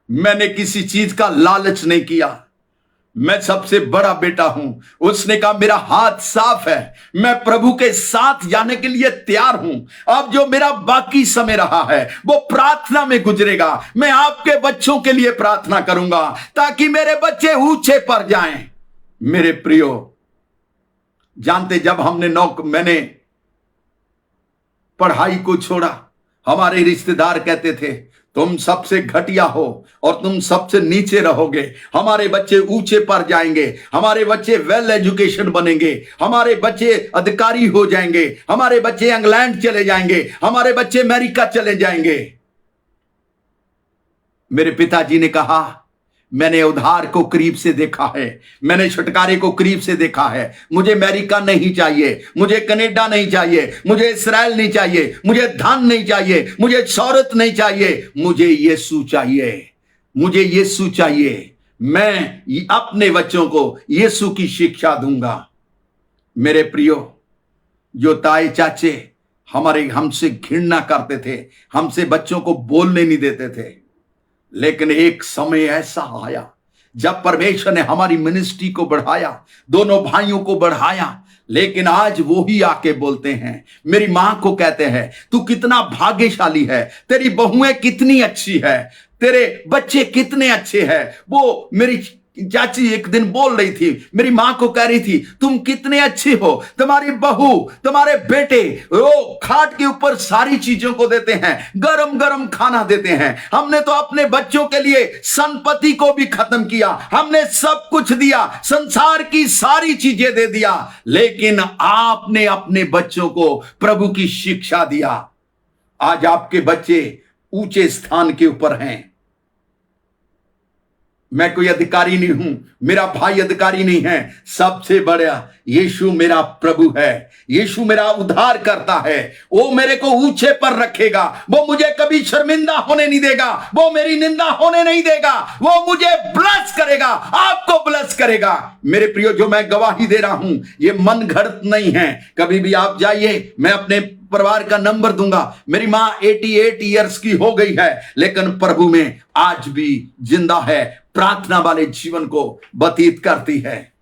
मैंने किसी चीज का लालच नहीं किया, मैं सबसे बड़ा बेटा हूं। उसने कहा मेरा हाथ साफ है, मैं प्रभु के साथ जाने के लिए तैयार हूं। अब जो मेरा बाकी समय रहा है वो प्रार्थना में गुजरेगा। मैं आपके बच्चों के लिए प्रार्थना करूंगा ताकि मेरे बच्चे ऊंचे पर जाएं। मेरे प्रियो, जानते, जब मैंने पढ़ाई को छोड़ा, हमारे रिश्तेदार कहते थे तुम सबसे घटिया हो और तुम सबसे नीचे रहोगे, हमारे बच्चे ऊंचे पर जाएंगे, हमारे बच्चे वेल एजुकेशन बनेंगे, हमारे बच्चे अधिकारी हो जाएंगे, हमारे बच्चे इंग्लैंड चले जाएंगे, हमारे बच्चे अमेरिका चले जाएंगे। मेरे पिताजी ने कहा, मैंने उद्धार को करीब से देखा है, मैंने छुटकारे को करीब से देखा है। मुझे अमेरिका नहीं चाहिए, मुझे कनाडा नहीं चाहिए, मुझे इस्राएल नहीं चाहिए, मुझे धन नहीं चाहिए, मुझे शौहरत नहीं चाहिए, मुझे यीशु चाहिए, मुझे यीशु चाहिए। मैं अपने बच्चों को यीशु की शिक्षा दूंगा। मेरे प्रियो, जो ताए चाचे हमसे घृणा करते थे, हमसे बच्चों को बोलने नहीं देते थे, लेकिन एक समय ऐसा आया जब परमेश्वर ने हमारी मिनिस्ट्री को बढ़ाया, दोनों भाइयों को बढ़ाया। लेकिन आज वो ही आके बोलते हैं, मेरी मां को कहते हैं, तू कितना भाग्यशाली है, तेरी बहुएं कितनी अच्छी है, तेरे बच्चे कितने अच्छे हैं। वो मेरी चाची एक दिन बोल रही थी, मेरी मां को कह रही थी, तुम कितने अच्छी हो, तुम्हारी बहू, तुम्हारे बेटे वो खाट के ऊपर सारी चीजों को देते हैं, गरम गरम खाना देते हैं। हमने तो अपने बच्चों के लिए संपत्ति को भी खत्म किया, हमने सब कुछ दिया, संसार की सारी चीजें दे दिया, लेकिन आपने अपने बच्चों को प्रभु की शिक्षा दिया। आज आपके बच्चे ऊंचे स्थान के ऊपर हैं। मैं कोई अधिकारी नहीं हूं, मेरा भाई अधिकारी नहीं है, सबसे बड़ा यीशु मेरा प्रभु है, यीशु मेरा उद्धार करता है। वो मेरे को ऊंचे पर रखेगा, वो मुझे कभी शर्मिंदा होने नहीं देगा, वो मेरी निंदा होने नहीं देगा, वो मुझे ब्लेस करेगा, आपको ब्लेस करेगा। मेरे प्रियो, जो मैं गवाही दे रहा हूं ये मन घड़त नहीं है। कभी भी आप जाइए, मैं अपने परिवार का नंबर दूंगा। मेरी मां 88 इयर्स की हो गई है, लेकिन प्रभु में आज भी जिंदा है, प्रार्थना वाले जीवन को व्यतीत करती है।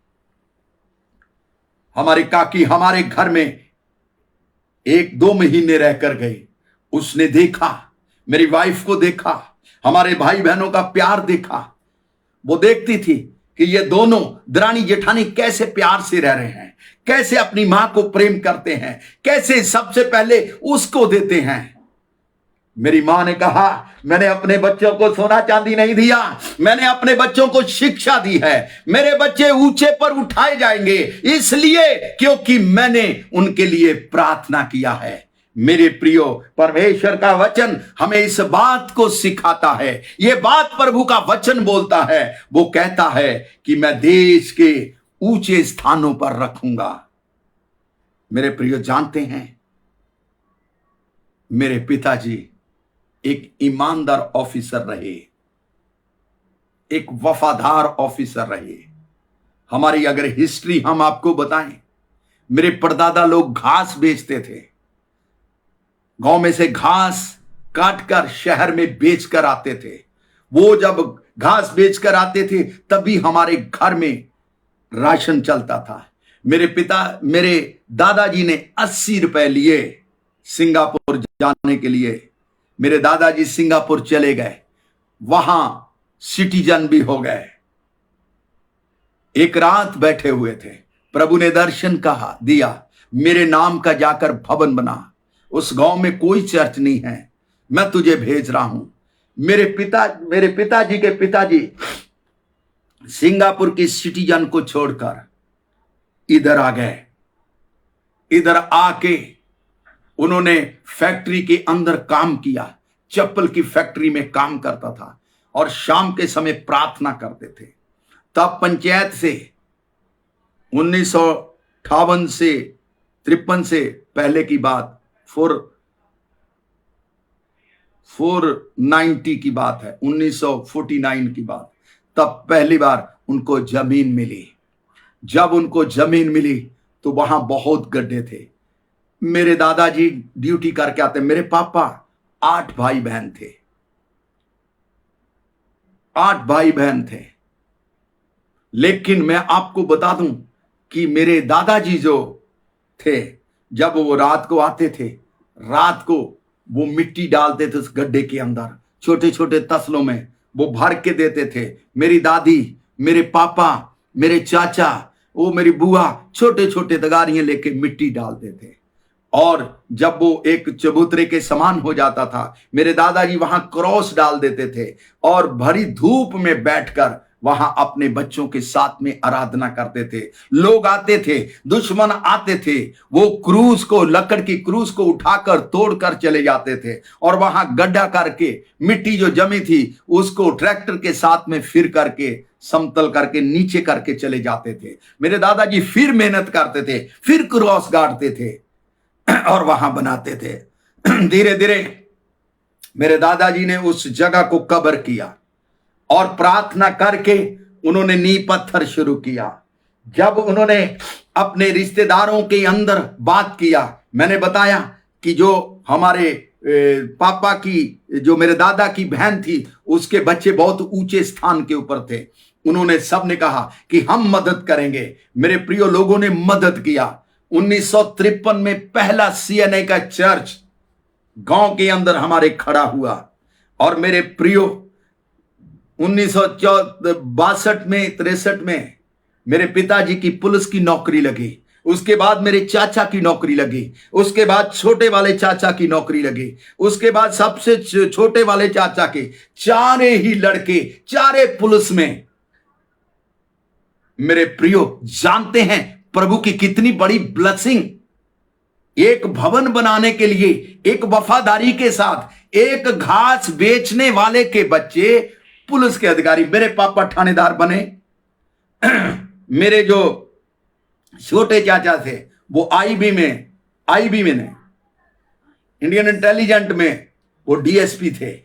हमारी काकी हमारे घर में 1-2 महीने रहकर गई। उसने देखा, मेरी वाइफ को देखा, हमारे भाई बहनों का प्यार देखा। वो देखती थी कि ये दोनों दरानी जेठानी कैसे प्यार से रह रहे हैं, कैसे अपनी मां को प्रेम करते हैं, कैसे सबसे पहले उसको देते हैं। मेरी मां ने कहा, मैंने अपने बच्चों को सोना चांदी नहीं दिया, मैंने अपने बच्चों को शिक्षा दी है। मेरे बच्चे ऊंचे पर उठाए जाएंगे इसलिए क्योंकि मैंने उनके लिए प्रार्थना किया है। मेरे प्रियो, परमेश्वर का वचन हमें इस बात को सिखाता है। यह बात प्रभु का वचन बोलता है। वो कहता है कि मैं देश के ऊंचे स्थानों पर रखूंगा। मेरे प्रियो, जानते हैं मेरे पिताजी एक ईमानदार ऑफिसर रहे, एक वफादार ऑफिसर रहे। हमारी अगर हिस्ट्री हम आपको बताएं, मेरे परदादा लोग घास बेचते थे, गांव में से घास काटकर शहर में बेचकर आते थे। वो जब घास बेचकर आते थे तभी हमारे घर में राशन चलता था। मेरे दादाजी ने 80 रुपए लिए सिंगापुर जाने के लिए। मेरे दादाजी सिंगापुर चले गए, वहां सिटीजन भी हो गए। एक रात बैठे हुए थे, प्रभु ने दर्शन कहा दिया, मेरे नाम का जाकर भवन बना, उस गांव में कोई चर्च नहीं है, मैं तुझे भेज रहा हूं। मेरे पिताजी के पिताजी सिंगापुर की सिटीजन को छोड़कर इधर आ गए। इधर आके उन्होंने फैक्ट्री के अंदर काम किया, चप्पल की फैक्ट्री में काम करता था और शाम के समय प्रार्थना करते थे। तब पंचायत से 1958 से 53 से पहले की बात, 490 की बात है, 1949 की बात, तब पहली बार उनको जमीन मिली। जब उनको जमीन मिली तो वहां बहुत गड्ढे थे। मेरे दादाजी ड्यूटी करके आते, मेरे पापा 8 भाई बहन थे, 8 भाई बहन थे। लेकिन मैं आपको बता दूं कि मेरे दादाजी जो थे, जब वो रात को आते थे, रात को वो मिट्टी डालते थे उस गड्ढे के अंदर, छोटे छोटे तसलों में वो भर के देते थे। मेरी दादी, मेरे पापा, मेरे चाचा, वो मेरी बुआ छोटे छोटे तगारियां लेके मिट्टी डालते थे। और जब वो एक चबूतरे के समान हो जाता था, मेरे दादाजी वहां क्रॉस डाल देते थे और भरी धूप में बैठकर वहां अपने बच्चों के साथ में आराधना करते थे। लोग आते थे, दुश्मन आते थे, वो क्रूज को, लकड़ की क्रूज को उठाकर तोड़कर चले जाते थे और वहां गड्ढा करके मिट्टी जो जमी थी उसको ट्रैक्टर के साथ में फिर करके समतल करके नीचे करके चले जाते थे। मेरे दादाजी फिर मेहनत करते थे, फिर क्रॉस गाड़ते थे और वहां बनाते थे। धीरे धीरे मेरे दादाजी ने उस जगह को कवर किया और प्रार्थना करके उन्होंने नींव पत्थर शुरू किया। जब उन्होंने अपने रिश्तेदारों के अंदर बात किया, मैंने बताया कि जो हमारे पापा की, जो मेरे दादा की बहन थी, उसके बच्चे बहुत ऊंचे स्थान के ऊपर थे। उन्होंने सबने कहा कि हम मदद करेंगे। मेरे प्रिय लोगों ने मदद किया। 1953 में पहला CNA का चर्च गांव के अंदर हमारे खड़ा हुआ। और मेरे प्रियो, 1962 में 63 में मेरे पिताजी की पुलिस की नौकरी लगी। उसके बाद मेरे चाचा की नौकरी लगी। उसके बाद छोटे वाले चाचा की नौकरी लगी। उसके बाद सबसे छोटे वाले चाचा के चारे ही लड़के, चारे पुलिस में। मेरे प्रियो, जानते हैं प्रभु की कितनी बड़ी ब्लेसिंग। एक भवन बनाने के लिए एक वफादारी के साथ एक घास बेचने वाले के बच्चे पुलिस के अधिकारी। मेरे पापा थानेदार बने। मेरे जो छोटे चाचा थे वो आईबी में ने इंडियन इंटेलिजेंट में वो डीएसपी थे।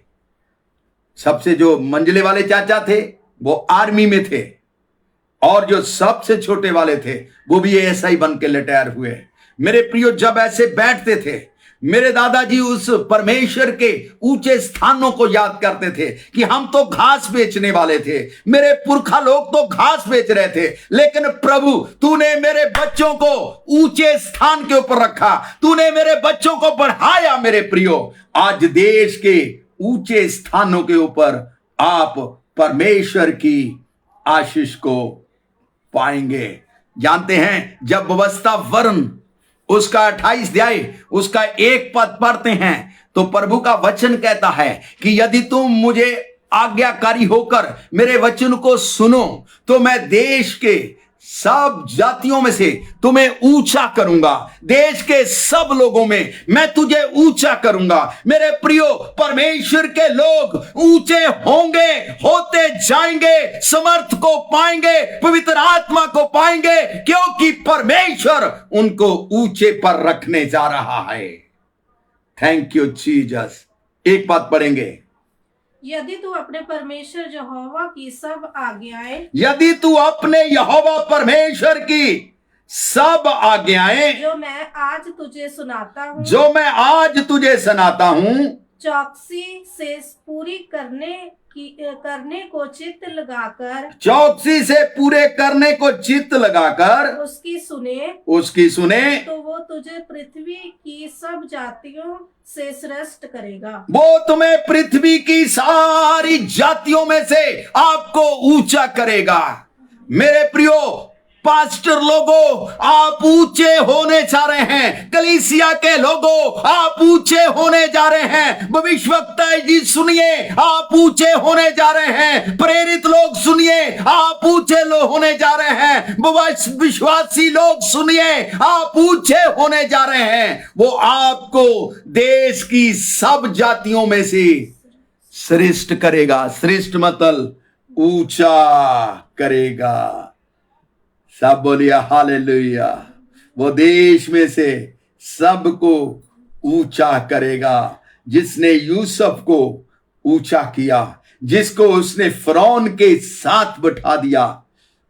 सबसे जो मंझले वाले चाचा थे वो आर्मी में थे, और जो सबसे छोटे वाले थे वो भी एएसआई बन के रिटायर हुए। मेरे प्रियो, जब ऐसे बैठते थे, मेरे दादाजी उस परमेश्वर के ऊंचे स्थानों को याद करते थे कि हम तो घास बेचने वाले थे, मेरे पुरखा लोग तो घास बेच रहे थे, लेकिन प्रभु तूने मेरे बच्चों को ऊंचे स्थान के ऊपर रखा, तूने मेरे बच्चों को बढ़ाया। मेरे प्रियो, आज देश के ऊंचे स्थानों के ऊपर आप परमेश्वर की आशीष को पाएंगे। जानते हैं, जब व्यवस्था वर्ण उसका 28 अध्याय उसका 1 पद पढ़ते हैं तो प्रभु का वचन कहता है कि यदि तुम मुझे आज्ञाकारी होकर मेरे वचन को सुनो तो मैं देश के सब जातियों में से तुम्हें ऊंचा करूंगा, देश के सब लोगों में मैं तुझे ऊंचा करूंगा। मेरे प्रियो, परमेश्वर के लोग ऊंचे होंगे, होते जाएंगे, समर्थ को पाएंगे, पवित्र आत्मा को पाएंगे, क्योंकि परमेश्वर उनको ऊंचे पर रखने जा रहा है। Thank you Jesus. एक बात पढ़ेंगे, यदि तू अपने परमेश्वर यहोवा की सब आज्ञाएं, यदि तू अपने यहोवा परमेश्वर की सब आज्ञाएं जो मैं आज तुझे सुनाता हूँ, जो मैं आज तुझे सुनाता हूँ चौकसी से पूरी करने को चित्त लगाकर, चौकसी से पूरे करने को चित्त लगाकर उसकी सुने तो वो तुझे पृथ्वी की सब जातियों से श्रेष्ठ करेगा। वो तुम्हें पृथ्वी की सारी जातियों में से आपको ऊंचा करेगा। मेरे प्रियो पास्टर लोगों, आप ऊंचे होने जा रहे हैं। कलीसिया के लोगों, आप ऊंचे होने जा रहे हैं। भविष्यवक्ता जी सुनिए, आप ऊंचे होने जा रहे हैं। प्रेरित लोग सुनिए, आप ऊंचे होने जा रहे हैं। विश्वासी लोग सुनिए, आप ऊंचे होने जा रहे हैं। वो आपको देश की सब जातियों में से श्रेष्ठ करेगा। श्रेष्ठ मतलब ऊंचा करेगा। सब बोलिए हालेलुया। वो देश में से सबको ऊंचा करेगा। जिसने यूसुफ को ऊंचा किया, जिसको उसने फिरौन के साथ बिठा दिया,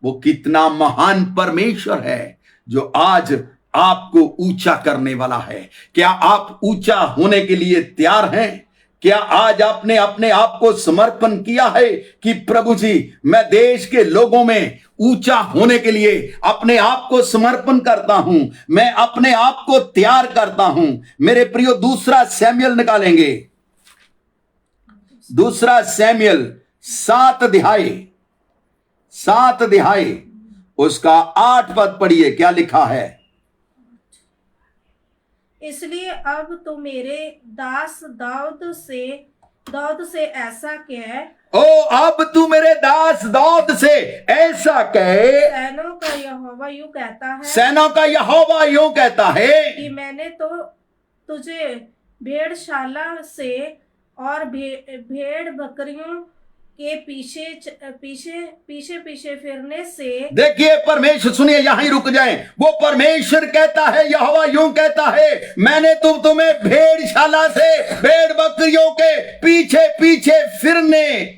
वो कितना महान परमेश्वर है जो आज आपको ऊंचा करने वाला है। क्या आप ऊंचा होने के लिए तैयार हैं? क्या आज आपने अपने आप को समर्पण किया है कि प्रभु जी, मैं देश के लोगों में ऊंचा होने के लिए अपने आप को समर्पण करता हूं, मैं अपने आप को तैयार करता हूं। मेरे प्रियो, दूसरा सैमुएल निकालेंगे, दूसरा सैमुएल 7 अध्याय उसका 8 पद पढ़िए, क्या लिखा है? इसलिए अब तो मेरे दास दाऊद से ऐसा कह, ओ अब तू मेरे दास दाऊद से ऐसा कहे, सेनों का यहोवा यूं कहता है, सेनों का यहोवा यूं कहता है कि मैंने तो तुझे भेड़शाला से और भेड़ बकरियों के पीछे फिरने से। देखिए परमेश्वर, सुनिए, यहां ही रुक जाएं। वो परमेश्वर कहता है, यहोवा यूं कहता है, मैंने तुम्हें भेड़शाला से भेड़ बकरियों के पीछे फिरने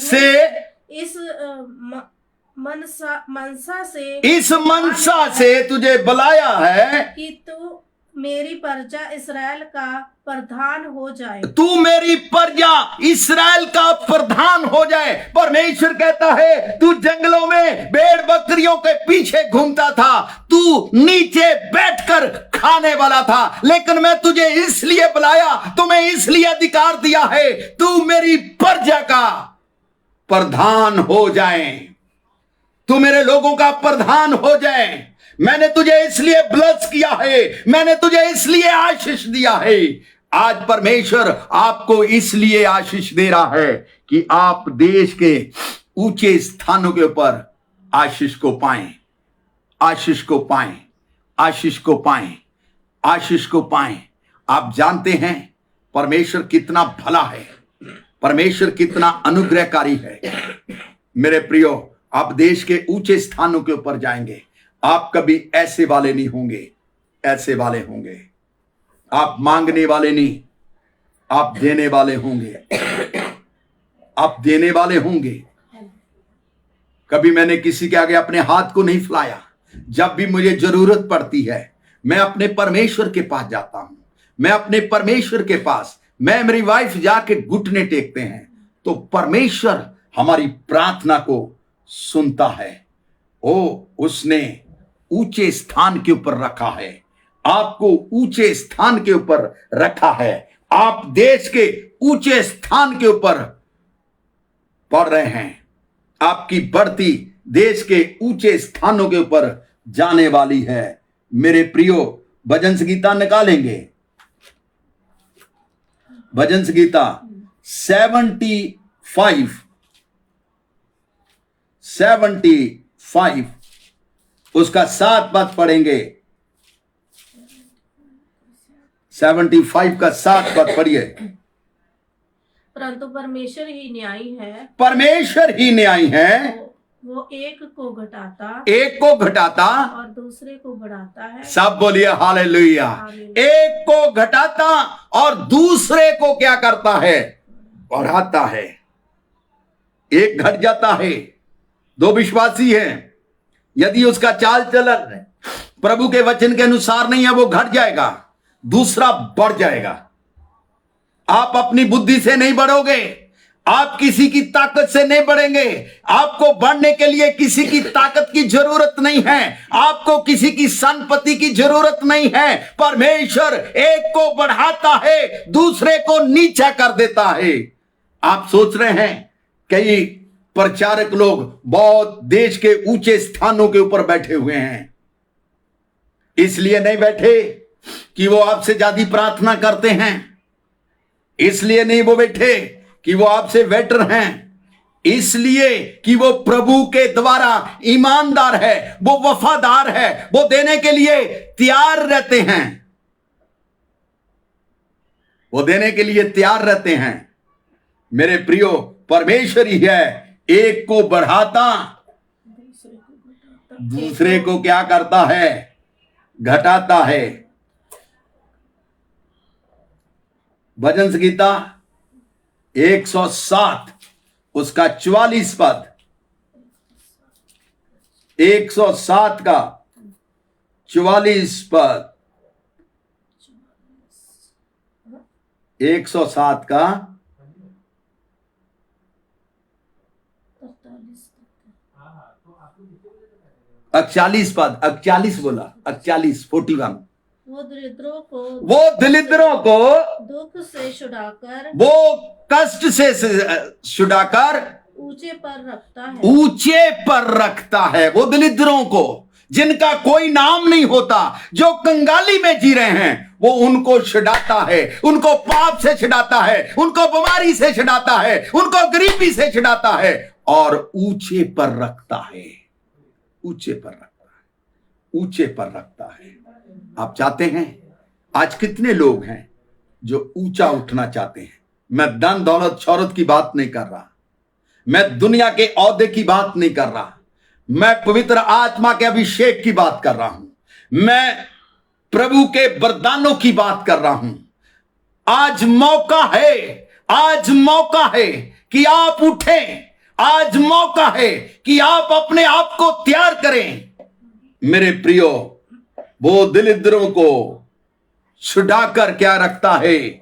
से इस मनसा से तुझे बुलाया है कि तू मेरी प्रजा इसराइल का प्रधान हो जाए। तू मेरी प्रजा इसराइल का प्रधान हो जाए। परमेश्वर कहता है, तू जंगलों में भेड़ बकरियों के पीछे घूमता था, तू नीचे बैठकर खाने वाला था, लेकिन मैं तुझे इसलिए बुलाया, तुम्हें इसलिए अधिकार दिया है, तू मेरी प्रजा का प्रधान हो जाएं, तू मेरे लोगों का प्रधान हो जाए। मैंने तुझे इसलिए ब्लेस किया है, मैंने तुझे इसलिए आशीष दिया है। आज परमेश्वर आपको इसलिए आशीष दे रहा है कि आप देश के ऊंचे स्थानों के ऊपर आशीष को पाएं, आशीष को पाएं, आशीष को पाएं, आशीष को पाएं। आप जानते हैं परमेश्वर कितना भला है, परमेश्वर कितना अनुग्रहकारी है। मेरे प्रियो, आप देश के ऊंचे स्थानों के ऊपर जाएंगे, आप कभी ऐसे वाले नहीं होंगे, ऐसे वाले होंगे। आप मांगने वाले नहीं, आप देने वाले होंगे, आप देने वाले होंगे। कभी मैंने किसी के आगे अपने हाथ को नहीं फैलाया। जब भी मुझे जरूरत पड़ती है, मैं अपने परमेश्वर के पास जाता हूं, मैं अपने परमेश्वर के पास, मैं मेरी वाइफ जाके घुटने टेकते हैं, तो परमेश्वर हमारी प्रार्थना को सुनता है। उसने ऊंचे स्थान के ऊपर रखा है, आपको ऊंचे स्थान के ऊपर रखा है। आप देश के ऊंचे स्थान के ऊपर पढ़ रहे हैं। आपकी बढ़ती देश के ऊंचे स्थानों के ऊपर जाने वाली है। मेरे प्रियो, भजन संगीता निकालेंगे, भजन संगीता 75 उसका 7 पद पढ़ेंगे। 75 का 7 पद पढ़िए। परंतु परमेश्वर ही न्यायी है, परमेश्वर ही न्यायी है, वो एक को घटाता और दूसरे को बढ़ाता है। सब बोलिए हालेलुया। एक को घटाता और दूसरे को क्या करता है? बढ़ाता है। एक घट जाता है, दो विश्वासी हैं, यदि उसका चाल चलन प्रभु के वचन के अनुसार नहीं है, वो घट जाएगा, दूसरा बढ़ जाएगा। आप अपनी बुद्धि से नहीं बढ़ोगे, आप किसी की ताकत से नहीं बढ़ेंगे। आपको बढ़ने के लिए किसी की ताकत की जरूरत नहीं है, आपको किसी की संपत्ति की जरूरत नहीं है। परमेश्वर एक को बढ़ाता है, दूसरे को नीचा कर देता है। आप सोच रहे हैं कई प्रचारक लोग बहुत देश के ऊंचे स्थानों के ऊपर बैठे हुए हैं, इसलिए नहीं बैठे कि वो आपसे ज्यादा प्रार्थना करते हैं, इसलिए नहीं वो बैठे कि वो आपसे बेटर हैं, इसलिए कि वो प्रभु के द्वारा ईमानदार है, वो वफादार है, वो देने के लिए तैयार रहते हैं, वो देने के लिए तैयार रहते हैं। मेरे प्रियो, परमेश्वर ही है, एक को बढ़ाता दूसरे को क्या करता है? घटाता है। भजन संगीता 107 उसका 44 पद, 107 का 44 पद, 107 का 41 पद, 41 बोला, 41 वो दरिद्रों को दुख से छुड़ाकर, वो कष्ट से छुड़ाकर ऊंचे पर रखता है, ऊंचे पर रखता है। वो दरिद्रों को, जिनका कोई नाम नहीं होता, जो कंगाली में जी रहे हैं, वो उनको छुड़ाता है, उनको पाप से छुड़ाता है, उनको बीमारी से छुड़ाता है, उनको गरीबी से छुड़ाता है और ऊंचे पर रखता है, ऊंचे पर रखता है, ऊंचे पर रखता है। आप चाहते हैं? आज कितने लोग हैं जो ऊंचा उठना चाहते हैं? मैं धन दौलत शौहरत की बात नहीं कर रहा, मैं दुनिया के औहदे की बात नहीं कर रहा, मैं पवित्र आत्मा के अभिषेक की बात कर रहा हूं, मैं प्रभु के वरदानों की बात कर रहा हूं। आज मौका है, आज मौका है कि आप उठें, आज मौका है कि आप अपने आप को तैयार करें। मेरे प्रियो, वो दरिद्रों को छुड़ाकर क्या रखता है?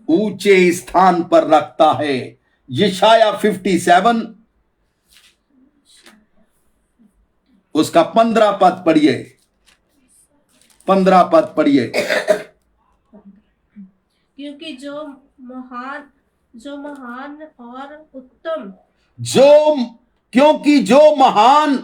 ऊंचे स्थान पर रखता है। यशाया 57 उसका 15 पद पढ़िए, 15 पद पढ़िए। क्योंकि जो महान और उत्तम जो क्योंकि जो महान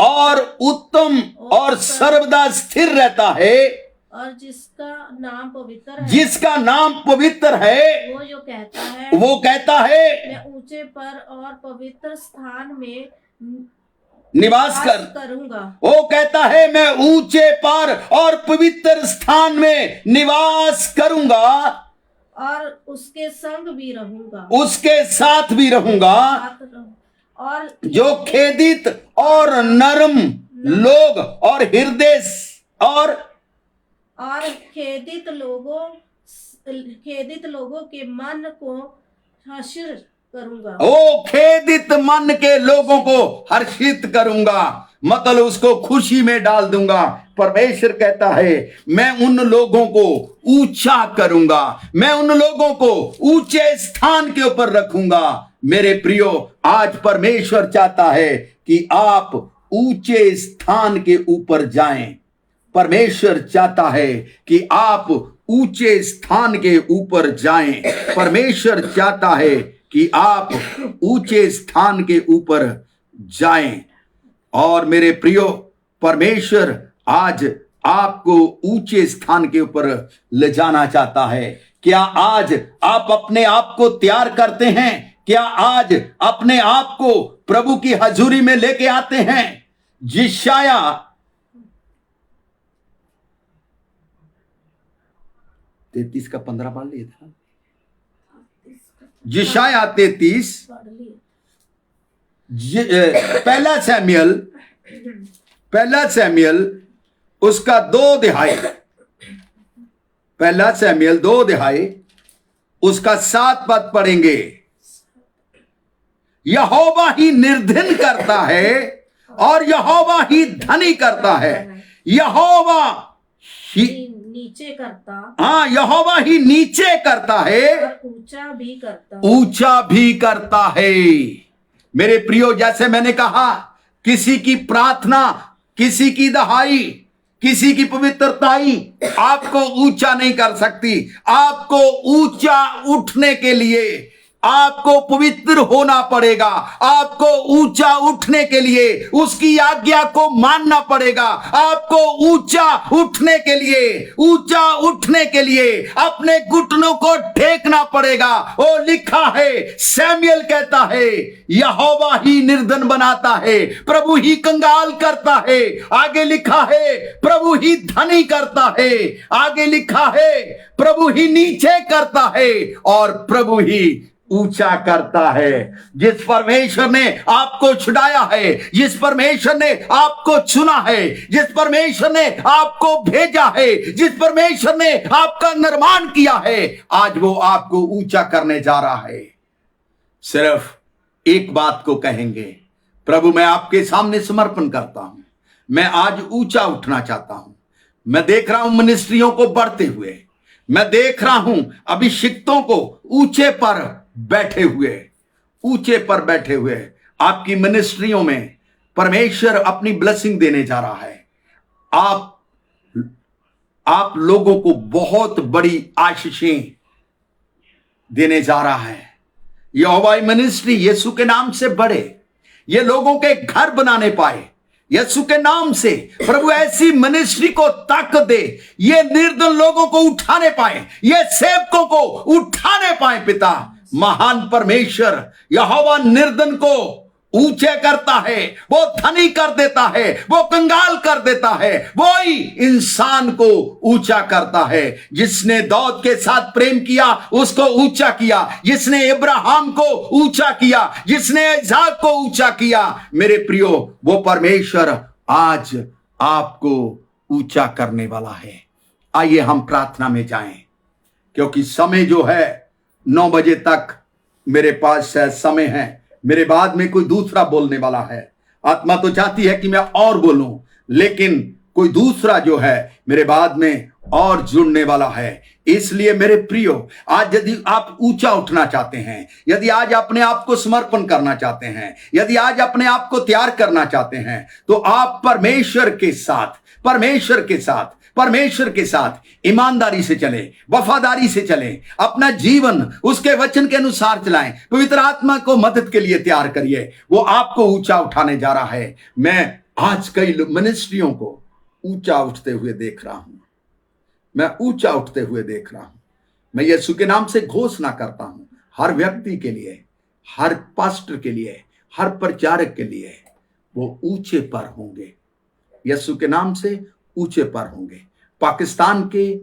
और उत्तम और सर्वदा स्थिर रहता है, और जिसका नाम पवित्र है, जिसका नाम पवित्र है, वो जो कहता है, वो कहता है मैं ऊंचे पर और पवित्र स्थान में निवास करूंगा। वो कहता है मैं ऊंचे पर और पवित्र स्थान में निवास करूंगा और उसके संग भी रहूंगा, उसके साथ भी रहूंगा। और जो खेदित और नरम लोग और हृदय और खेदित लोगों के मन को हर्षित करूंगा। ओ खेदित मन के लोगों को हर्षित करूंगा, मतलब उसको खुशी में डाल दूंगा। परमेश्वर कहता है मैं उन लोगों को ऊंचा करूंगा, मैं उन लोगों को ऊंचे स्थान के ऊपर रखूंगा। मेरे प्रियो, आज परमेश्वर चाहता है कि आप ऊंचे स्थान के ऊपर जाएं। परमेश्वर चाहता है कि आप ऊंचे स्थान के ऊपर जाएं। परमेश्वर चाहता है कि आप ऊंचे स्थान के ऊपर जाएं। और मेरे प्रियो, परमेश्वर आज आपको ऊंचे स्थान के ऊपर ले जाना चाहता है। क्या आज आप अपने आप को तैयार करते हैं? क्या आज अपने आप को प्रभु की हजूरी में लेके आते हैं? यशाया 33 का 15 पढ़ लिया था। यशाया 33 पहला सैमुएल उसका 2 अध्याय, पहला सैमुएल 2 अध्याय उसका 7 पद पढ़ेंगे। यहोवा ही निर्धन करता है और यहोवा ही धनी करता है। यहोवा ही नीचे करता, हाँ, यहोवा ही नीचे करता है और ऊंचा भी करता है। मेरे प्रियो, जैसे मैंने कहा, किसी की प्रार्थना, किसी की दहाई, किसी की पवित्रताई आपको ऊंचा नहीं कर सकती। आपको ऊंचा उठने के लिए आपको पवित्र होना पड़ेगा। आपको ऊंचा उठने के लिए उसकी आज्ञा को मानना पड़ेगा। आपको ऊंचा उठने के लिए अपने घुटनों को टेकना पड़ेगा। वो लिखा है, सैमुएल कहता है यहोवा ही निर्धन बनाता है, प्रभु ही कंगाल करता है। आगे लिखा है प्रभु ही धनी करता है। आगे लिखा है प्रभु ही नीचे करता है और प्रभु ही ऊंचा करता है। जिस परमेश्वर ने आपको छुड़ाया है, जिस परमेश्वर ने आपको चुना है, जिस परमेश्वर ने आपको भेजा है, जिस परमेश्वर ने आपका निर्माण किया है, आज वो आपको ऊंचा करने जा रहा है। सिर्फ एक बात को कहेंगे, प्रभु मैं आपके सामने समर्पण करता हूं, मैं आज ऊंचा उठना चाहता हूं। मैं देख रहा हूं मिनिस्ट्रियों को बढ़ते हुए, मैं देख रहा हूं अभिषिक्तों को ऊंचे पर बैठे हुए। आपकी मिनिस्ट्रियों में परमेश्वर अपनी ब्लेसिंग देने जा रहा है। आप लोगों को बहुत बड़ी आशीषें देने जा रहा है। यहोवा मिनिस्ट्री यीशु के नाम से बढ़े, ये लोगों के घर बनाने पाए यीशु के नाम से। प्रभु ऐसी मिनिस्ट्री को ताकत दे, ये निर्धन लोगों को उठाने पाए, ये सेवकों को उठाने पाए। पिता महान परमेश्वर, यहोवा निर्धन को ऊंचे करता है, वो धनी कर देता है, वो कंगाल कर देता है, वो ही इंसान को ऊंचा करता है। जिसने दाऊद के साथ प्रेम किया उसको ऊंचा किया, जिसने इब्राहिम को ऊंचा किया, जिसने इसहाक को ऊंचा किया। मेरे प्रियो, वो परमेश्वर आज आपको ऊंचा करने वाला है। आइए हम प्रार्थना में जाएं, क्योंकि समय जो है 9 बजे तक मेरे पास समय है। मेरे बाद में कोई दूसरा बोलने वाला है। आत्मा तो चाहती है कि मैं और बोलूं, लेकिन कोई दूसरा जो है मेरे बाद में और जुड़ने वाला है। इसलिए मेरे प्रियो, आज यदि आप ऊंचा उठना चाहते हैं, यदि आज अपने आप को समर्पण करना चाहते हैं, यदि आज अपने आप को तैयार करना चाहते हैं, तो आप परमेश्वर के साथ ईमानदारी से चले, वफादारी से चले, अपना जीवन उसके वचन के अनुसार चलाएं, पवित्र आत्मा को मदद के लिए तैयार करिए। वो आपको ऊंचा उठाने जा रहा है। मैं आज कई मिनिस्ट्रियों को ऊंचा उठते हुए देख रहा हूं। मैं ऊंचा उठते हुए देख रहा हूं। मैं यीशु के नाम से घोषणा करता हूं, हर व्यक्ति के लिए, हर पास्टर के लिए, हर प्रचारक के लिए, वो ऊंचे पर होंगे। यीशु के नाम से ऊंचे पर होंगे। पाकिस्तान के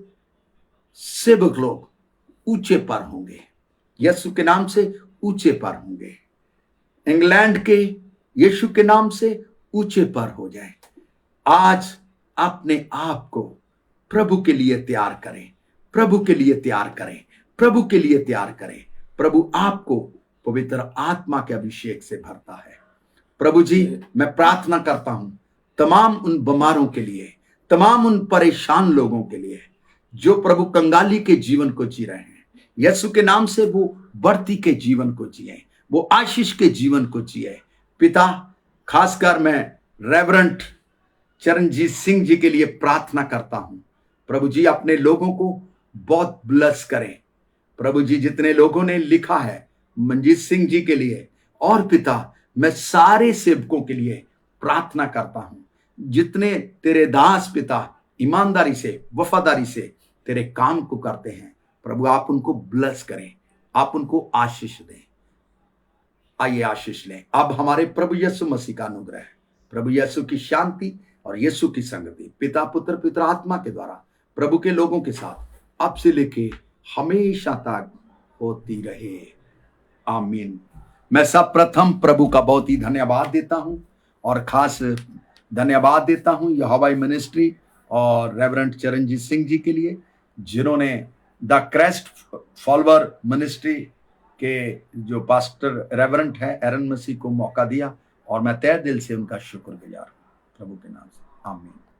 सेवक लोग ऊंचे पर होंगे, यीशु के नाम से ऊंचे पर होंगे। इंग्लैंड के यीशु के नाम से ऊंचे पर हो जाए। आज अपने आप को प्रभु के लिए तैयार करें, प्रभु के लिए तैयार करें, प्रभु के लिए तैयार करें। प्रभु आपको पवित्र आत्मा के अभिषेक से भरता है। प्रभु जी, मैं प्रार्थना करता हूं तमाम उन बीमारों के लिए, तमाम उन परेशान लोगों के लिए जो प्रभु कंगाली के जीवन को जी रहे हैं। यीशु के नाम से वो बढ़ती के जीवन को जिए, वो आशीष के जीवन को जिए। पिता, खासकर मैं रेवरेंट चरणजीत सिंह जी के लिए प्रार्थना करता हूं। प्रभु जी, अपने लोगों को बहुत ब्लेस करें। प्रभु जी, जितने लोगों ने लिखा है मंजीत सिंह जी के लिए, और पिता मैं सारे सेवकों के लिए प्रार्थना करता हूं, जितने तेरे दास पिता ईमानदारी से, वफादारी से तेरे काम को करते हैं। प्रभु आप उनको ब्लेस करें, आप उनको आशीष दें। आइए आशीष लें। अब हमारे प्रभु यीशु मसीह का अनुग्रह, प्रभु यीशु की शांति और यीशु की संगति पिता, पुत्र, पवित्र आत्मा के द्वारा प्रभु के लोगों के साथ अब से लेके हमेशा तक होती रहे। आमीन। मैं सब प्रथम प्रभु का बहुत ही धन्यवाद देता हूं, और खास धन्यवाद देता हूं यहोवा मिनिस्ट्री और रेवरेंट चरणजीत सिंह जी के लिए, जिन्होंने द क्राइस्ट फॉलोअर मिनिस्ट्री के जो पास्टर रेवरेंट है एरन मसीह को मौका दिया, और मैं तहे दिल से उनका शुक्रगुजार हूं। प्रभु के नाम से आमीन।